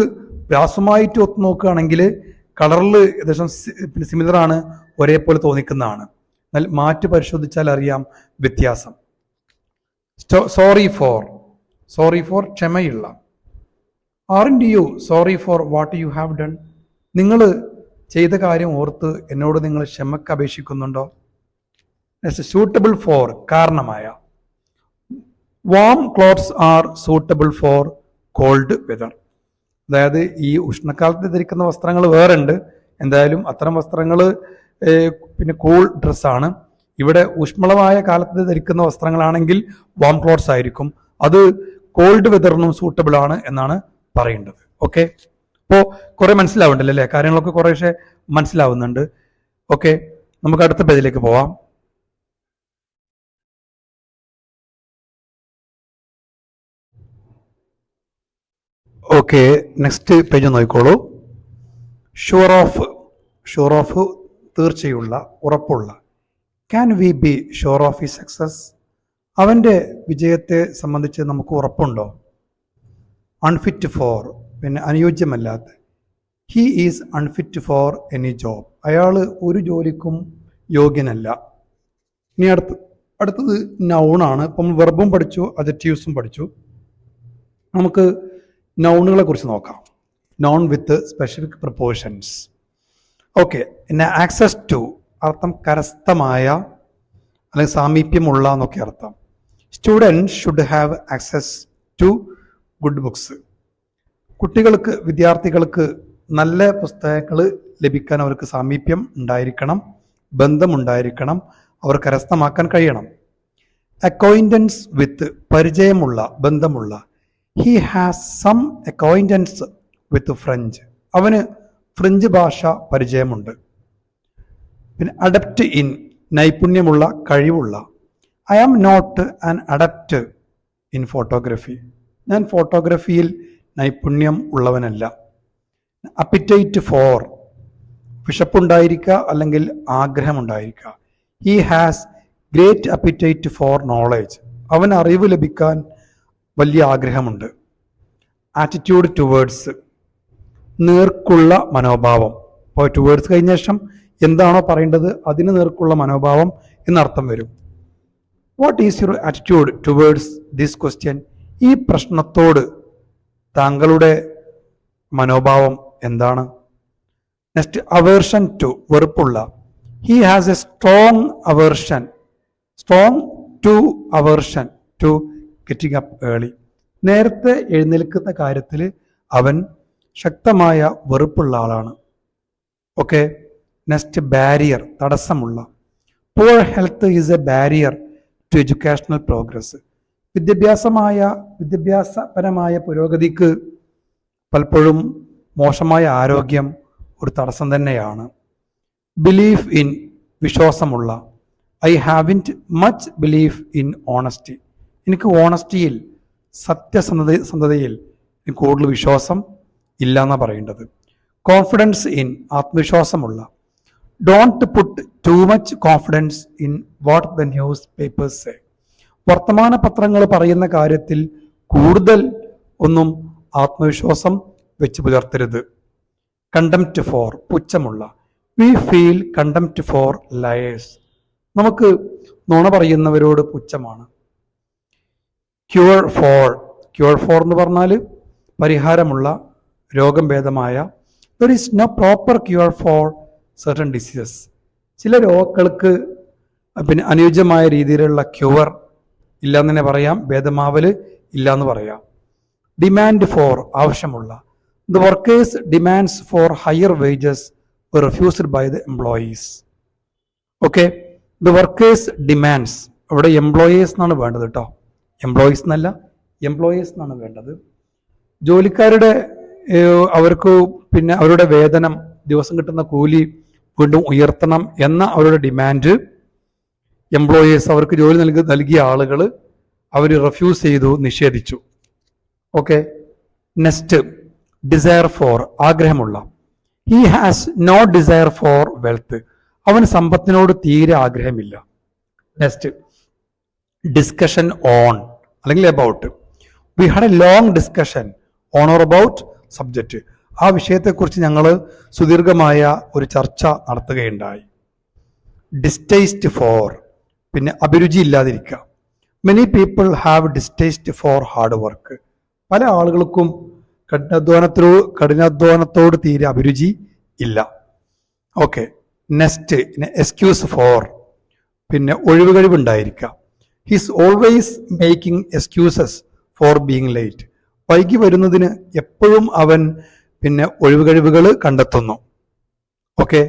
ബ്രാസുമായിട്ട് ഒത്തു നോക്കുകയാണെങ്കിൽ കളറിൽ ഏകദേശം സിമിലർ ആണ്, ഒരേപോലെ തോന്നിക്കുന്നതാണ്. എന്നാൽ മാറ്റി പരിശോധിച്ചാൽ അറിയാം വ്യത്യാസം. സോറി ഫോർ ക്ഷമയുള്ള. Aren't you sorry for what you have done. നിങ്ങൾ ചെയ്ത കാര്യം ഓർത്ത് എന്നോട് നിങ്ങൾ ക്ഷമക്ക് അപേക്ഷിക്കുന്നുണ്ടോ? സൂട്ടബിൾ ഫോർ കാരണമായ. Warm clothes are suitable for cold weather. അതായത് ഈ ഉഷ്ണക്കാലത്ത് ധരിക്കുന്ന വസ്ത്രങ്ങൾ വേറെ ഉണ്ട്, എന്തായാലും അത്തരം വസ്ത്രങ്ങൾ പിന്നെ കൂൾ ഡ്രസ്സാണ്. ഇവിടെ ഊഷ്മളമായ കാലത്ത് ധരിക്കുന്ന വസ്ത്രങ്ങളാണെങ്കിൽ വാം ക്ലോത്ത്സ് ആയിരിക്കും. അത് കോൾഡ് വെതറിനും സൂട്ടബിൾ ആണ് എന്നാണ് പറയേണ്ടത്. ഓക്കെ, അപ്പോൾ കുറെ മനസ്സിലാവുന്നുണ്ടല്ലോ അല്ലേ? കാര്യങ്ങളൊക്കെ കുറേശ്ശെ മനസ്സിലാവുന്നുണ്ട്. ഓക്കെ, നമുക്ക് അടുത്ത പേജിലേക്ക് പോവാം. ഓക്കെ, നെക്സ്റ്റ് പേജ് നോക്കിക്കോളൂ. ഷുവർ ഓഫ് തീർച്ചയുള്ള, ഉറപ്പുള്ള. Can we be sure of his success. അവൻ്റെ വിജയത്തെ സംബന്ധിച്ച് നമുക്ക് ഉറപ്പുണ്ടോ? അൺഫിറ്റ് ഫോർ, പിന്നെ അനുയോജ്യമല്ലാത്ത. He is unfit for any job. അയാൾ ഒരു ജോലിക്കും യോഗ്യനല്ല. ഇനി അടുത്തത് നൗണാണ്. ഇപ്പം വെർബും പഠിച്ചു, അഡ്ജക്റ്റീവ്സും പഠിച്ചു. നമുക്ക് നൗണുകളെ കുറിച്ച് നോക്കാം. Noun with specific prepositions. Okay, പിന്നെ ആക്സസ് ടു അർത്ഥം കരസ്ഥമായ അല്ലെങ്കിൽ സാമീപ്യമുള്ള എന്നൊക്കെ അർത്ഥം. Student should have access to good books. കുട്ടികൾക്ക്, വിദ്യാർത്ഥികൾക്ക് നല്ല പുസ്തകങ്ങൾ ലഭിക്കാൻ അവർക്ക് സാമീപ്യം ഉണ്ടായിരിക്കണം, ബന്ധമുണ്ടായിരിക്കണം, അവർ കരസ്ഥമാക്കാൻ കഴിയണം. അക്വൈൻറ്റൻസ് വിത്ത് പരിചയമുള്ള, ബന്ധമുള്ള. He has some acquaintance with French. അവന് ഫ്രഞ്ച് ഭാഷ പരിചയമുണ്ട്. പിന്നെ അഡപ്റ്റ് ഇൻ നൈപുണ്യമുള്ള, കഴിവുള്ള. I am not an adept in photography. ഞാൻ ഫോട്ടോഗ്രഫിയിൽ നൈപുണ്യം ഉള്ളവനല്ല. അപ്പിറ്റൈറ്റ് ഫോർ വിശപ്പുണ്ടായിരിക്കുക അല്ലെങ്കിൽ ആഗ്രഹമുണ്ടായിരിക്കുക. He has great appetite for knowledge. അവൻ അറിവ് ലഭിക്കാൻ വലിയ ആഗ്രഹമുണ്ട്. ആറ്റിറ്റ്യൂഡ് ടുവേർഡ്സ് നേർക്കുള്ള മനോഭാവം. അപ്പോൾ ടുവേർഡ്സ് കഴിഞ്ഞ ശേഷം എന്താണോ പറയേണ്ടത് അതിന് നേർക്കുള്ള മനോഭാവം എന്നർത്ഥം വരും. What is your attitude towards this question. ഈ പ്രശ്നത്തോട് താങ്കളുടെ മനോഭാവം എന്താണ്? നെക്സ്റ്റ് അവേർഷൻ ടു വെറുപ്പുള്ള. He has a strong to aversion to getting up early. നേരത്തെ എഴുന്നേൽക്കുന്ന കാര്യത്തിൽ അവൻ ശക്തമായ വെറുപ്പുള്ള ആളാണ്. ഓക്കെ. നെക്സ്റ്റ്, ബാരിയർ, തടസ്സമുള്ള. Poor health is a barrier to educational progress. വിദ്യാഭ്യാസപരമായ പുരോഗതിക്ക് പലപ്പോഴും മോശമായ ആരോഗ്യം ഒരു തടസ്സം തന്നെയാണ്. ബിലീഫ് ഇൻ, വിശ്വാസമുള്ള. I haven't much belief in honesty. എനിക്ക് ഓണസ്റ്റിയിൽ, സത്യസന്ധതയിൽ എനിക്ക് കൂടുതൽ വിശ്വാസം ഇല്ല എന്നാണ് പറയേണ്ടത്. കോൺഫിഡൻസ് ഇൻ, ആത്മവിശ്വാസമുള്ള. Don't put too much confidence in what the newspapers say. വർത്തമാന പത്രങ്ങൾ പറയുന്ന കാര്യത്തിൽ കൂടുതൽ ഒന്നും ആത്മവിശ്വാസം വെച്ച് പുലർത്തരുത്. കണ്ടംപ്റ്റ് ഫോർ, പുച്ഛമുള്ള. We feel contempt for liars. നമുക്ക് നുണ പറയുന്നവരോട് പുച്ഛമാണ്. ക്യൂർ ഫോർ എന്ന് പറഞ്ഞാൽ പരിഹാരമുള്ള, രോഗം ഭേദമായ. There is no proper cure for certain diseases. ചില രോഗങ്ങൾക്ക് അനുയോജ്യമായ രീതിയിലുള്ള ക്യൂർ ഇല്ലാന്ന് തന്നെ പറയാം, ഭേദമാവല് ഇല്ലാന്ന് പറയാം. ഡിമാൻഡ് ഫോർ, ആവശ്യമുള്ള. The workers demands four higher wages were refused by the employees. Okay. The workers demands, അവിടെ എംപ്ലോയീസ് എന്നാണ് വേണ്ടത് കേട്ടോ, എംപ്ലോയീസ് എന്നല്ല, എംപ്ലോയീസ് എന്നാണ് വേണ്ടത്. ജോലിക്കാരുടെ അവർക്ക് അവരുടെ വേതനം, ദിവസം കിട്ടുന്ന കൂലി വീണ്ടും ഉയർത്തണം എന്ന അവരുടെ ഡിമാൻഡ് എംപ്ലോയീസ്, അവർക്ക് ജോലി നൽകിയ ആളുകൾ അവർ റെഫ്യൂസ് ചെയ്തു, നിഷേധിച്ചു. ഓക്കെ. നെക്സ്റ്റ്, ഡിസയർ ഫോർ, ആഗ്രഹമുള്ള. He has no desire for wealth. അവന് സമ്പത്തിനോട് തീരെ ആഗ്രഹമില്ല. നെക്സ്റ്റ്, ഡിസ്കഷൻ ഓൺ അല്ലെങ്കിൽ about. We had a long discussion on or about subject. ആ വിഷയത്തെക്കുറിച്ച് ഞങ്ങൾ സുദീർഘമായ ഒരു ചർച്ച നടത്തുകയുണ്ടായി. ഡിസ്റ്റേസ്റ്റ് ഫോർ, അഭിരുചി ഇല്ലാതിരിക്കുക. Many people have distaste for hard work. പല ആളുകൾക്കും കഠിനാധ്വാനത്തോട് തീരെ അഭിരുചി ഇല്ല. ഓക്കെ. നെക്സ്റ്റ്, എക്സ്ക്യൂസ് ഫോർ, ഒഴിവുകഴിവുണ്ടായിരിക്കുക. He's always making excuses for being late. വൈകി വരുന്നതിന് എപ്പോഴും അവൻ ഒഴിവുകഴിവുകൾ കണ്ടെത്തുന്നു. ഓക്കെ.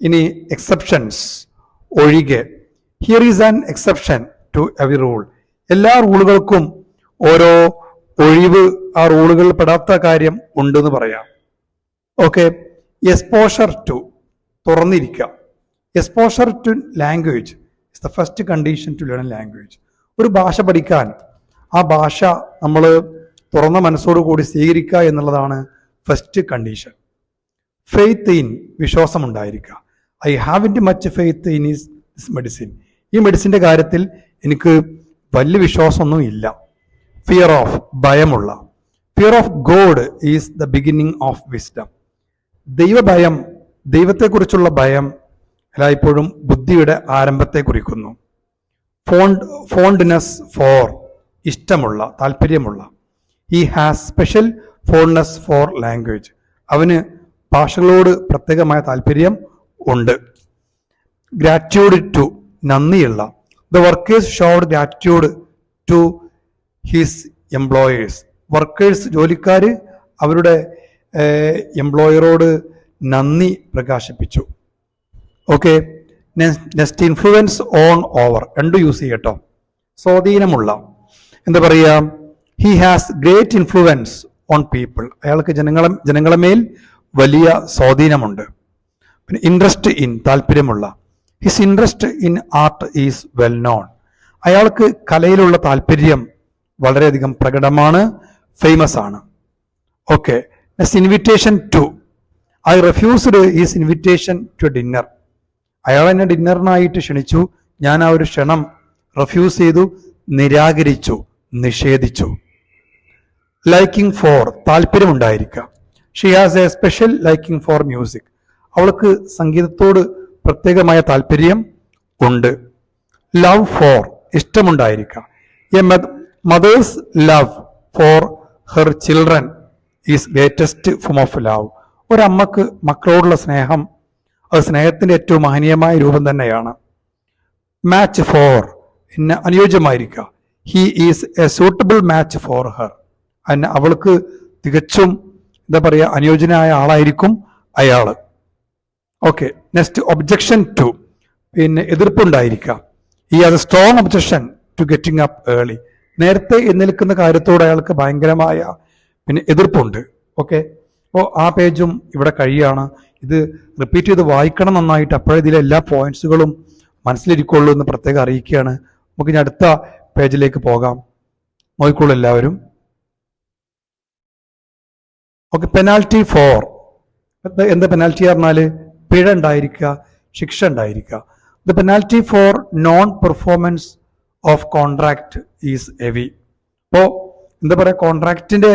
ഇനി എക്സെപ്ഷൻസ്, ഒഴികെ. Here is an exception to every rule. എല്ലാ റൂളുകൾക്കും ഓരോ ഒഴിവ്, ആ റൂളുകളിൽ പെടാത്ത കാര്യം ഉണ്ടെന്ന് പറയാം. ഓക്കെ. എക്സ്പോഷർ ടു, തുറന്നിരിക്കുക. Exposure to language is the first condition to learn language. ഒരു ഭാഷ പഠിക്കാൻ ആ ഭാഷ നമ്മൾ തുറന്ന മനസ്സോടു കൂടി സ്വീകരിക്കുക എന്നുള്ളതാണ് ഫസ്റ്റ് കണ്ടീഷൻ. ഫെയ്ത്ത് ഇൻ, വിശ്വാസമുണ്ടായിരിക്കുക. I haven't much faith in this medicine. ഈ മെഡിസിൻ്റെ കാര്യത്തിൽ എനിക്ക് വലിയ വിശ്വാസമൊന്നും ഇല്ല. ഫിയർ ഓഫ്, ഭയമുള്ള. Fear of God is the beginning of wisdom. ദൈവഭയം, ദൈവത്തെക്കുറിച്ചുള്ള ഭയം എല്ലായ്പ്പോഴും ബുദ്ധിയുടെ ആരംഭത്തെ കുറിക്കുന്നു. ഫോണ്ട്നെസ് ഫോർ, ഇഷ്ടമുള്ള, താല്പര്യമുള്ള. He has special fondness for language. അവന് ഭാഷകളോട് പ്രത്യേകമായ താല്പര്യം ഉണ്ട്. ഗ്രാറ്റ്യൂഡ് ടു, നന്ദിയുള്ള. The workers showed gratitude to his employers. Workers, ജോലിക്കാർ അവരുടെ എംപ്ലോയറോട് നന്ദി പ്രകാശിപ്പിച്ചു. Okay. Next, influence on over, രണ്ടും യൂസ് ചെയ്യട്ടോ. സ്വാധീനമുള്ള, എന്താ പറയുക, he has great influence on people. അയാൾക്ക് ജനങ്ങളെ മേൽ വലിയ സ്വാധീനമുണ്ട്. ഇൻട്രസ്റ്റ് ഇൻ, താല്പര്യമുള്ള. His interest in art is well known. അയാൾക്ക് കലയിലുള്ള താല്പര്യം വളരെയധികം പ്രകടമാണ്, ഫേമസ് ആണ്. Okay. Next, invitation to. I refused his invitation to dinner. അയാൾ എന്നെ ഡിന്നറിനായിട്ട് ക്ഷണിച്ചു, ഞാൻ ആ ഒരു ക്ഷണം റെഫ്യൂസ് ചെയ്തു, നിരാകരിച്ചു, നിഷേധിച്ചു. ലൈക്കിംഗ് ഫോർ, താല്പര്യമുണ്ടായിരിക്കുക. She has a special liking for music. അവൾക്ക് സംഗീതത്തോട് പ്രത്യേകമായ താല്പര്യം ഉണ്ട്. ലവ് ഫോർ, ഇഷ്ടമുണ്ടായിരിക്കുക. A mother's love for her children is greatest form of love. ഒരമ്മക്ക് മക്കളോടുള്ള സ്നേഹം അത് സ്നേഹത്തിന്റെ ഏറ്റവും മഹനീയമായ രൂപം തന്നെയാണ്. മാച്ച് ഫോർ, അനുയോജ്യമായിരിക്കുക. He is a suitable match for her, അവൾക്ക് തികച്ചും എന്താ പറയുക അനുയോജ്യനായ ആളായിരിക്കും അയാള്. ഓക്കെ, നെക്സ്റ്റ് ഒബ്ജക്ഷൻ ടു, പിന്നെ എതിർപ്പുണ്ടായിരിക്കുക. ഈ അത് strong objection to getting up early, നേരത്തെ എഴുന്നേൽക്കുന്ന കാര്യത്തോട് അയാൾക്ക് ഭയങ്കരമായ പിന്നെ എതിർപ്പുണ്ട്. ഓക്കെ, അപ്പോൾ ആ പേജും ഇവിടെ കഴിയാണ്. ഇത് റിപ്പീറ്റ് ചെയ്ത് വായിക്കണം നന്നായിട്ട്, അപ്പോഴേ ഇതിലെ എല്ലാ പോയിന്റ്സുകളും മനസ്സിലിരിക്കുള്ളൂ എന്ന് പ്രത്യേകം അറിയിക്കുകയാണ്. നമുക്ക് ഇനി അടുത്ത പേജിലേക്ക് പോകാം. നോക്കിക്കോളൂ എല്ലാവരും. ഓക്കെ, പെനാൽറ്റി ഫോർ, എന്താ പെനാൽറ്റി പറഞ്ഞാൽ പിഴ ഉണ്ടായിരിക്കുക, ശിക്ഷ ഉണ്ടായിരിക്കുക. The penalty for non performance of contract is heavy. അപ്പോൾ എന്താ പറയുക, കോൺട്രാക്റ്റിന്റെ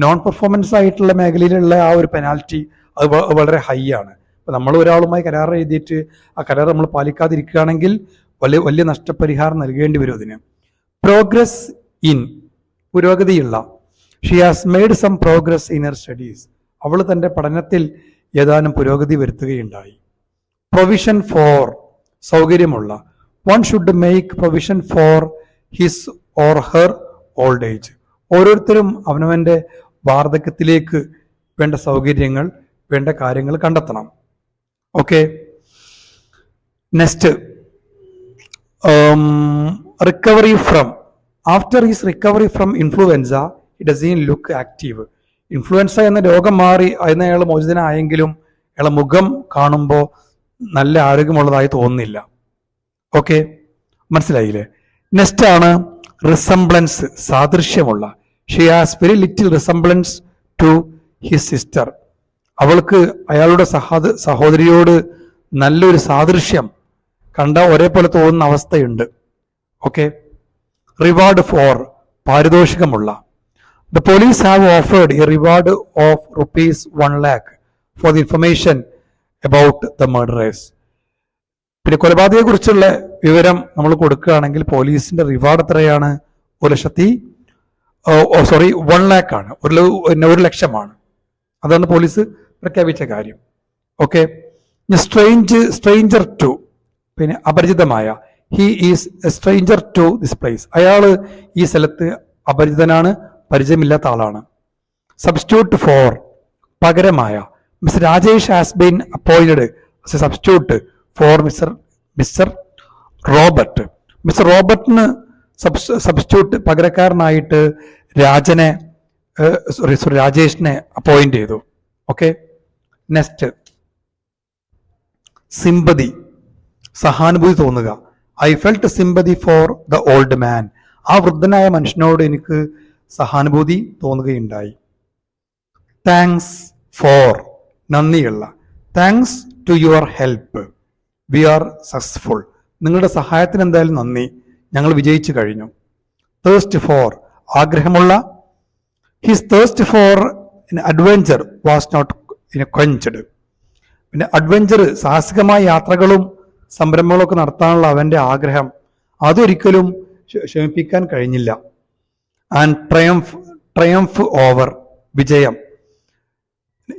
നോൺ പെർഫോമൻസ് ആയിട്ടുള്ള മേഖലയിലുള്ള ആ ഒരു പെനാൽറ്റി അത് വളരെ ഹൈ ആണ്. അപ്പോൾ നമ്മൾ ഒരാളുമായി കരാർ എഴുതിയിട്ട് ആ കരാർ നമ്മൾ പാലിക്കാതിരിക്കുകയാണെങ്കിൽ വലിയ വലിയ നഷ്ടപരിഹാരം നൽകേണ്ടി വരും അതിന്. പ്രോഗ്രസ് ഇൻ, പുരോഗതിയുള്ള. She has made some progress in her studies, അവൾ തൻ്റെ പഠനത്തിൽ ഏതാനും പുരോഗതി വരുത്തുകയുണ്ടായി. പ്രൊവിഷൻ ഫോർ, സൗകര്യമുള്ള. One should make provision for his or her old age, ഓരോരുത്തരും അവനവൻ്റെ വാർദ്ധക്യത്തിലേക്ക് വേണ്ട സൗകര്യങ്ങൾ, വേണ്ട കാര്യങ്ങൾ കണ്ടെത്തണം. Okay, next recovery from. After his recovery from influenza it doesn't look active. Influenza എന്ന രോഗം മാറി അതിന് അയാൾ മോചിതനായെങ്കിലും അയാളെ മുഖം കാണുമ്പോൾ നല്ല ആരോഗ്യമുള്ളതായി തോന്നുന്നില്ല. ഓക്കെ, മനസ്സിലായില്ലേ? നെക്സ്റ്റ് ആണ് റിസംബ്ലൻസ്, സാദൃശ്യമുള്ള. She has very little resemblance to his sister, അവൾക്ക് അയാളുടെ സഹോദരിയോട് നല്ലൊരു സാദൃശ്യം, കണ്ട ഒരേപോലെ തോന്നുന്ന അവസ്ഥയുണ്ട്. ഓക്കെ, റിവാർഡ് ഫോർ, പാരിതോഷികമുള്ള. The police have offered a reward of ₹1 lakh for the information about the murderers. പിന്നെ കൊലപാതകയെ കുറിച്ചുള്ള വിവരം നമ്മൾ കൊടുക്കുകയാണെങ്കിൽ പോലീസിന്റെ റിവാർഡ് എത്രയാണ്? 1 lakh ആണ്, 1 ലക്ഷമാണ്. അതാണ് പോലീസ് പ്രഖ്യാപിച്ച കാര്യം. ഓക്കെ, സ്ട്രേഞ്ചർ ടു, പിന്നെ അപരിചിതമായ. He is a stranger to this place, അയാള് ഈ സ്ഥലത്ത് അപരിചിതനാണ്, പരിചയമില്ലാത്ത ആളാണ്. സബ്സ്റ്റിറ്റ്യൂട്ട് ഫോർ, പകരമായ. Mister Rajesh has been appointed as a substitute for mister Robert. Mister റോബർട്ടിന് സബ്സ്റ്റിറ്റ്യൂട്ട് പകരക്കാരനായിട്ട് രാജേഷിനെ അപ്പോയിന്റ് ചെയ്തു. ഓക്കെ, നെക്സ്റ്റ് സിമ്പതി, സഹാനുഭൂതി തോന്നുക. I felt sympathy for the old man, ആ വൃദ്ധനായ മനുഷ്യനോട് എനിക്ക് സഹാനുഭൂതി തോന്നുകയുണ്ടായി. താങ്ക്സ് ഫോർ, നന്ദിയുള്ള. Thanks to your help we are successful, നിങ്ങളുടെ സഹായത്തിന് എന്തായാലും നന്ദി, ഞങ്ങൾ വിജയിച്ചു കഴിഞ്ഞു. തേഴ്സ്റ്റ് ഫോർ, ആഗ്രഹമുള്ള. His thirst for adventure was not quenched. പിന്നെ അഡ്വഞ്ചർ, സാഹസികമായ യാത്രകളും സംരംഭങ്ങളും ഒക്കെ നടത്താനുള്ള അവന്റെ ആഗ്രഹം അതൊരിക്കലും ശമിപ്പിക്കാൻ കഴിഞ്ഞില്ല. ആൻഡ് ട്രയംഫ് ഓവർ, വിജയം.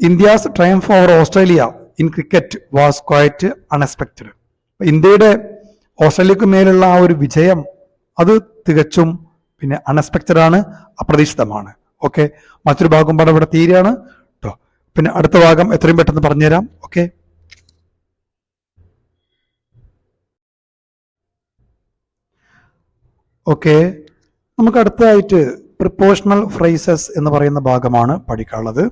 India's triumph over Australia in cricket was quite unexpected. ഇന്ത്യയുടെ ഓസ്ട്രേലിയക്ക് മേലുള്ള ആ ഒരു വിജയം അത് തികച്ചും പിന്നെ അൺഎക്സ്പെക്റ്റഡ് ആണ്, അപ്രതീക്ഷിതമാണ്. ഓക്കെ, മറ്റൊരു ഭാഗം പാടെ ഇവിടെ തീരെയാണ് കേട്ടോ. പിന്നെ അടുത്ത ഭാഗം എത്രയും പെട്ടെന്ന് പറഞ്ഞുതരാം. ഓക്കെ, ഓക്കെ, നമുക്ക് അടുത്തതായിട്ട് പ്രിപ്പോഷണൽ ഫ്രേസസ് എന്ന് പറയുന്ന ഭാഗമാണ് പഠിക്കാനുള്ളത്.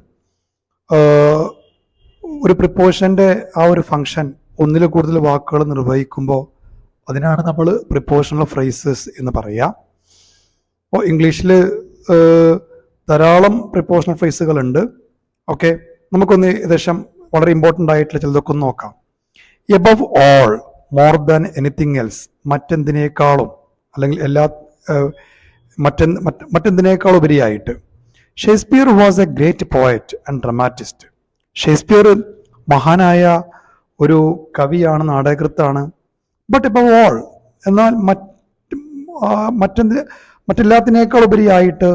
ഒരു പ്രിപ്പോഷന്റെ ആ ഒരു ഫംഗ്ഷൻ ഒന്നിൽ കൂടുതൽ വാക്കുകൾ നിർവഹിക്കുമ്പോൾ അതിനാണ് നമ്മൾ പ്രിപ്പോഷണൽ ഫ്രേസസ് എന്ന് പറയുക. അപ്പോൾ ഇംഗ്ലീഷിൽ ധാരാളം പ്രിപ്പോഷണൽ ഫ്രേസുകൾ ഉണ്ട്. ഓക്കെ, നമുക്കൊന്ന് ഏകദേശം വളരെ ഇമ്പോർട്ടൻ്റ് ആയിട്ടുള്ള ചിലതൊക്കെ ഒന്ന് നോക്കാം. Above all, more than anything else, മറ്റെന്തിനേക്കാളും അല്ലെങ്കിൽ മറ്റെന്തിനേക്കാൾ ഉപരിയായിട്ട്. Shakespeare was a great poet and dramatist. Shakespeare മഹാനായ ഒരു കവിയാണ്, നാടകകൃത്താണ്. ബട്ട് എബവ് ഓൾ, എന്നാൽ മറ്റെല്ലാത്തിനേക്കാൾ ഉപരിയായിട്ട്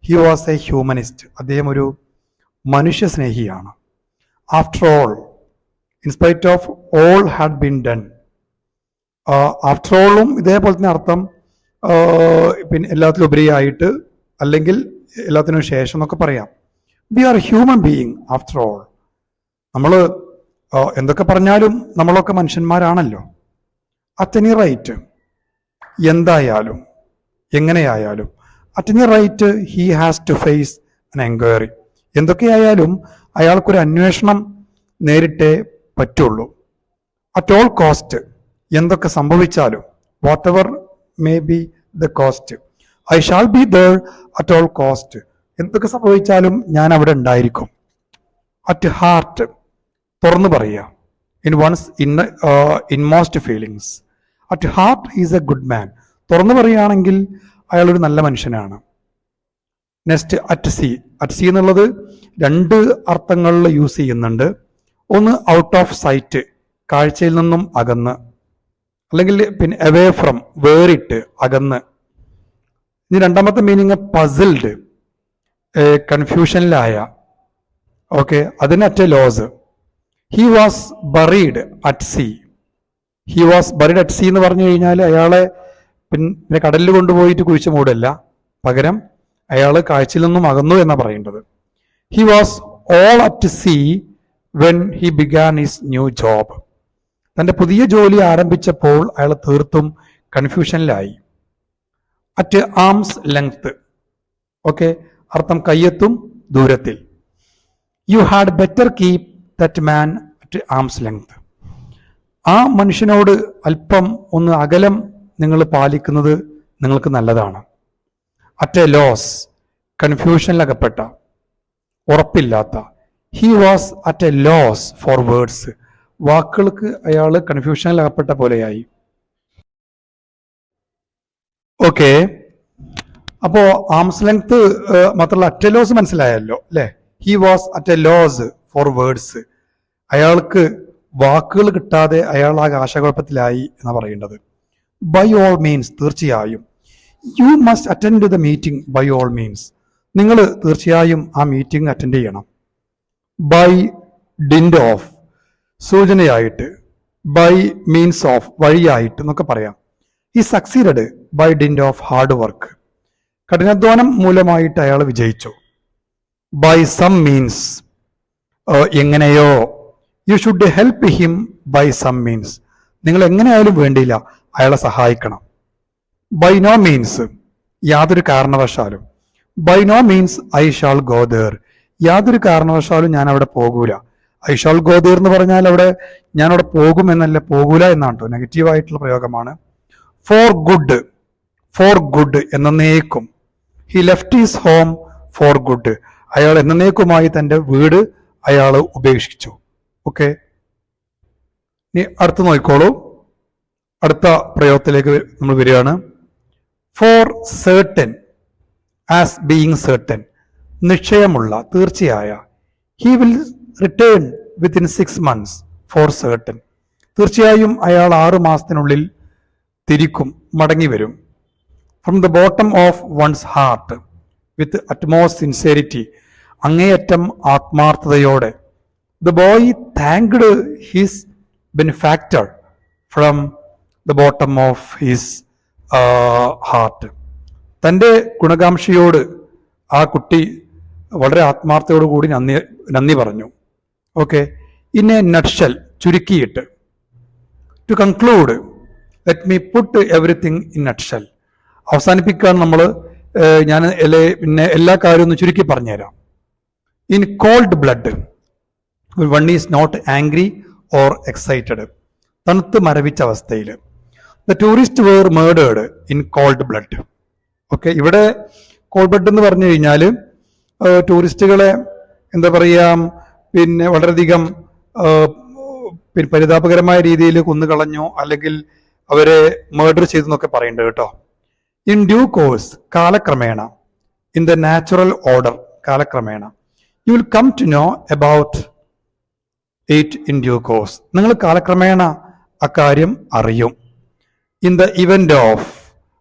ഹി വാസ് എ ഹ്യൂമനിസ്റ്റ്, അദ്ദേഹം ഒരു മനുഷ്യ സ്നേഹിയാണ്. After all in spite of all had been done. After ഓളും ഇതേപോലെ തന്നെ അർത്ഥം പിന്നെ എല്ലാത്തിലും ഉപരിയായിട്ട് അല്ലെങ്കിൽ എല്ലാത്തിനും ശേഷം എന്നൊക്കെ പറയാം. We are human being after all. നമ്മൾ എന്തൊക്കെ പറഞ്ഞാലും നമ്മളൊക്കെ മനുഷ്യന്മാരാണല്ലോ. അറ്റ് എനി റൈറ്റ്, എന്തായാലും എങ്ങനെയായാലും at any rate he has to face an enquiry. എന്തൊക്കെയായാലും അയാൾക്കൊരു അന്വേഷണം നേരിട്ടേ പറ്റുള്ളൂ. അറ്റ് ഓൾ കോസ്റ്റ്, എന്തൊക്കെ സംഭവിച്ചാലും, whatever may be the cost, I shall be there at all cost. എന്തൊക്കെ സംഭവിച്ചാലും ഞാൻ അവിടെ ഉണ്ടായിരിക്കും. അറ്റ് ഹാർട്ട്, തുറന്നു പറയുക. In one's inmost feelings. At heart is a good man. തുറന്നു പറയുകയാണെങ്കിൽ അയാളൊരു നല്ല മനുഷ്യനാണ്. Next at sea. At sea എന്നുള്ളത് രണ്ട് അർത്ഥങ്ങളിൽ യൂസ് ചെയ്യുന്നുണ്ട്. ഒന്ന് ഔട്ട് ഓഫ് സൈറ്റ്, കാഴ്ചയിൽ നിന്നും അകന്ന്, അല്ലെങ്കിൽ പിന്നെ അവേ ഫ്രം, വേറിട്ട്, അകന്ന്. ഇനി രണ്ടാമത്തെ മീനിങ് പസിൽഡ്, കൺഫ്യൂഷനിലായ. ഓക്കെ, അതിന് at a loss. He was buried at sea. He was buried at sea എന്ന് പറഞ്ഞു കഴിഞ്ഞാൽ അയാളെ പിന്നെ കടലിൽ കൊണ്ടുപോയിട്ട് കുഴിച്ചു മൂടല്ല, പകരം അയാൾ കാഴ്ചയിൽ നിന്നും അകന്നു എന്നാണ് പറയേണ്ടത്. He was all at sea when he began his new job. തൻ്റെ പുതിയ ജോലി ആരംഭിച്ചപ്പോൾ അയാൾ തീർത്തും കൺഫ്യൂഷനിലായി. At arms length. ഓക്കെ, അർത്ഥം കയ്യെത്തും ദൂരത്തിൽ. You had better keep that man at arms length. ആ മനുഷ്യനോട് അല്പം ഒന്ന് അകലം നിങ്ങൾ പാലിക്കുന്നത് നിങ്ങൾക്ക് നല്ലതാണ്. അറ്റ് എ ലോസ്, കൺഫ്യൂഷനിലകപ്പെട്ട, ഉറപ്പില്ലാത്ത. He was at a loss for words. വാക്കുകൾക്ക് അയാൾ കൺഫ്യൂഷനിലകപ്പെട്ട പോലെയായി. ഓക്കെ, അപ്പോ ആംസ് ലെങ്ത് മാത്രമല്ല അറ്റ് എ ലോസ് മനസ്സിലായല്ലോ അല്ലെ. He was at a loss for words. അയാൾക്ക് വാക്കുകൾ കിട്ടാതെ അയാൾ ആ ആശയക്കുഴപ്പത്തിലായി എന്നാ പറയേണ്ടത്. ബൈ ഓൾ മീൻസ്, തീർച്ചയായും. You must attend to the meeting by all means. നിങ്ങൾ തീർച്ചയായും ആ മീറ്റിംഗ് അറ്റൻഡ് ചെയ്യണം. ബൈ ഡിൻഡ് ഓഫ്, സൂചനയായിട്ട്. ബൈ മീൻസ് ഓഫ്, വഴിയായിട്ട് എന്നൊക്കെ പറയാം. He succeeded by dint of hard work. കഠിനാധ്വാനം മൂലമായിട്ട് അയാൾ വിജയിച്ചു. ബൈ സം മീൻസ്, എങ്ങനെയോ. You should help him by some means. നിങ്ങൾ എങ്ങനെയായാലും വേണ്ടിയില്ല അയാളെ സഹായിക്കണം. ബൈ നോ മീൻസ്, യാതൊരു കാരണവശാലും. By no means I shall go there. യാതൊരു കാരണവശാലും ഞാൻ അവിടെ പോകൂല. ഐ ഷാൾ ഗോ ദേർ എന്ന് പറഞ്ഞാൽ അവിടെ ഞാൻ അവിടെ പോകും എന്നല്ല, പോകൂല എന്നാണ് കേട്ടോ, നെഗറ്റീവായിട്ടുള്ള പ്രയോഗമാണ്. ഫോർ ഗുഡ്, ഫോർ ഗുഡ്, എന്നേക്കും. He left his home for good. അയാൾ എന്നേക്കുമായി തൻ്റെ വീട് അയാൾ ഉപേക്ഷിച്ചു. ഓക്കെ, ഇനി അടുത്ത് നോക്കിക്കോളൂ. അടുത്ത പ്രയോഗത്തിലേക്ക് നമ്മൾ വരികയാണ്. For certain, as being certain, നിശ്ചയമുള്ള, തീർച്ചയായ. He will return within 6 months, for certain, തീർച്ചയായും അയാൾ 6 മാസത്തിനുള്ളിൽ തിരിക്കും, മടങ്ങി വരും. From the bottom of one's heart, with utmost sincerity, അങ്ങേയറ്റം ആത്മാർത്ഥതയോടെ. The boy thanked his benefactor from the bottom of his heart. തൻ്റെ ഗുണകാംക്ഷയോട് ആ കുട്ടി വളരെ ആത്മാർത്ഥതയോടു കൂടി നന്ദി പറഞ്ഞു. ഓക്കെ, ഇൻ എ നട്ട്ഷെൽ, ചുരുക്കിയിട്ട്. To conclude, let me put everything in nutshell. അവസാനിപ്പിക്കാൻ നമ്മൾ ഞാൻ പിന്നെ എല്ലാ കാര്യവും ഒന്ന് ചുരുക്കി പറഞ്ഞുതരാം. In cold blood, one is not angry or excited, തണുത്ത് മരവിച്ച അവസ്ഥയിൽ. The tourist were murdered in cold blood. Okay, ഇവിടെ കോൾഡ് ബ്ലഡ് എന്ന് പറഞ്ഞു കഴിഞ്ഞാൽ ടൂറിസ്റ്റുകളെ എന്താ പറയുക, പിന്നെ വളരെയധികം പരിതാപകരമായ രീതിയിൽ കൊന്നുകളഞ്ഞു, അല്ലെങ്കിൽ അവരെ മേർഡർ ചെയ്തു എന്നൊക്കെ പറയുന്നുണ്ട് കേട്ടോ. ഇൻ ഡ്യൂ കോഴ്സ്, കാലക്രമേണ. ഇൻ ദ നാച്ചുറൽ ഓർഡർ, കാലക്രമേണ. You will come to know about it in due course, നിങ്ങൾ കാലക്രമേണ അക്കാര്യം അറിയും. In the event of,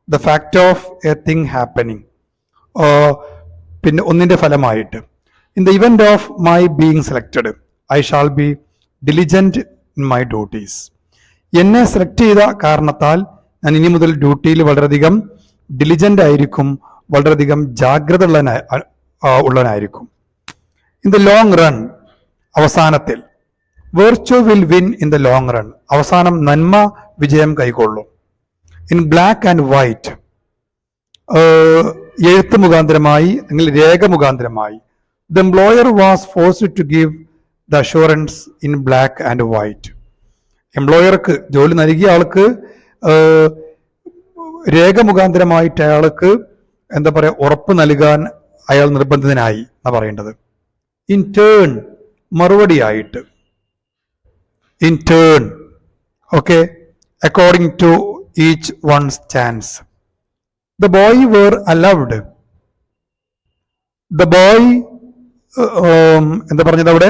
the fact of a thing happening, പിന്നെ ഒന്നിന്റെ ഫലമായിട്ട്. In the event of my being selected, I shall be diligent in my duties. എന്നെ select ചെയ്ത കാരണത്താൽ ഞാൻ ഇനി മുതൽ ഡ്യൂട്ടിയിൽ വളരെയധികം ഡിലിജന്റ് ആയിരിക്കും, വളരെയധികം ജാഗ്രത ഉള്ളവനായിരിക്കും. ഇൻ ദ ലോങ് റൺ, അവസാനത്തിൽ. Virtue will win in the long run, അവസാനം നന്മ വിജയം കൈക്കൊള്ളും. ഇൻ ബ്ലാക്ക് ആൻഡ് വൈറ്റ്, എഴുത്ത് മുഖാന്തരമായി അല്ലെങ്കിൽ രേഖ മുഖാന്തരമായി. The employer was forced to give the assurance in black and white. എംപ്ലോയർക്ക്, ജോലി നൽകിയ ആൾക്ക് രേഖ മുഖാന്തരമായിട്ട് അയാൾക്ക് എന്താ പറയുക, ഉറപ്പ് നൽകാൻ അയാൾ നിർബന്ധിതനായി എന്നാ പറയേണ്ടത്. ഇൻ ടേൺ, മറുപടിയായിട്ട്. In turn, okay, according to each one's chance. The boy were allowed. The boy, എന്താ പറഞ്ഞത് അവിടെ?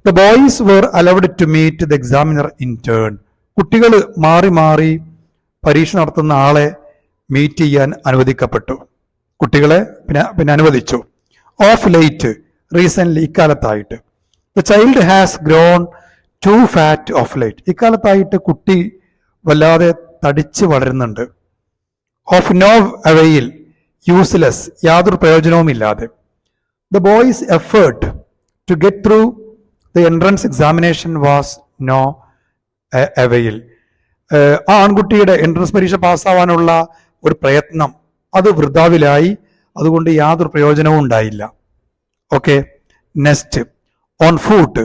The boys were allowed to meet the examiner in turn. കുട്ടികൾ മാറി മാറി പരീക്ഷ നടത്തുന്ന ആളെ മീറ്റ് ചെയ്യാൻ അനുവദിക്കപ്പെട്ടു. കുട്ടികളെ പിന്നെ അനുവദിച്ചു. ഓഫ് ലേറ്റ്, റീസെന്റ്, ഇക്കാലത്തായിട്ട്. The child has grown too fat of late. ഇക്കാലത്തായിട്ട് കുട്ടി വല്ലാതെ തടിച്ച് വളരുന്നുണ്ട്. ഓഫ് നോ അവയിൽ, യൂസ്ലെസ്, യാതൊരു പ്രയോജനവുമില്ലാതെ. The boy's effort to get through the entrance examination was no avail. ആ ആൺകുട്ടിയുടെ എൻട്രൻസ് പരീക്ഷ പാസ്സാവാനുള്ള ഒരു പ്രയത്നം അത് വൃഥാവിലായി, അതുകൊണ്ട് യാതൊരു പ്രയോജനവും ഉണ്ടായില്ല. Okay, next. On foot,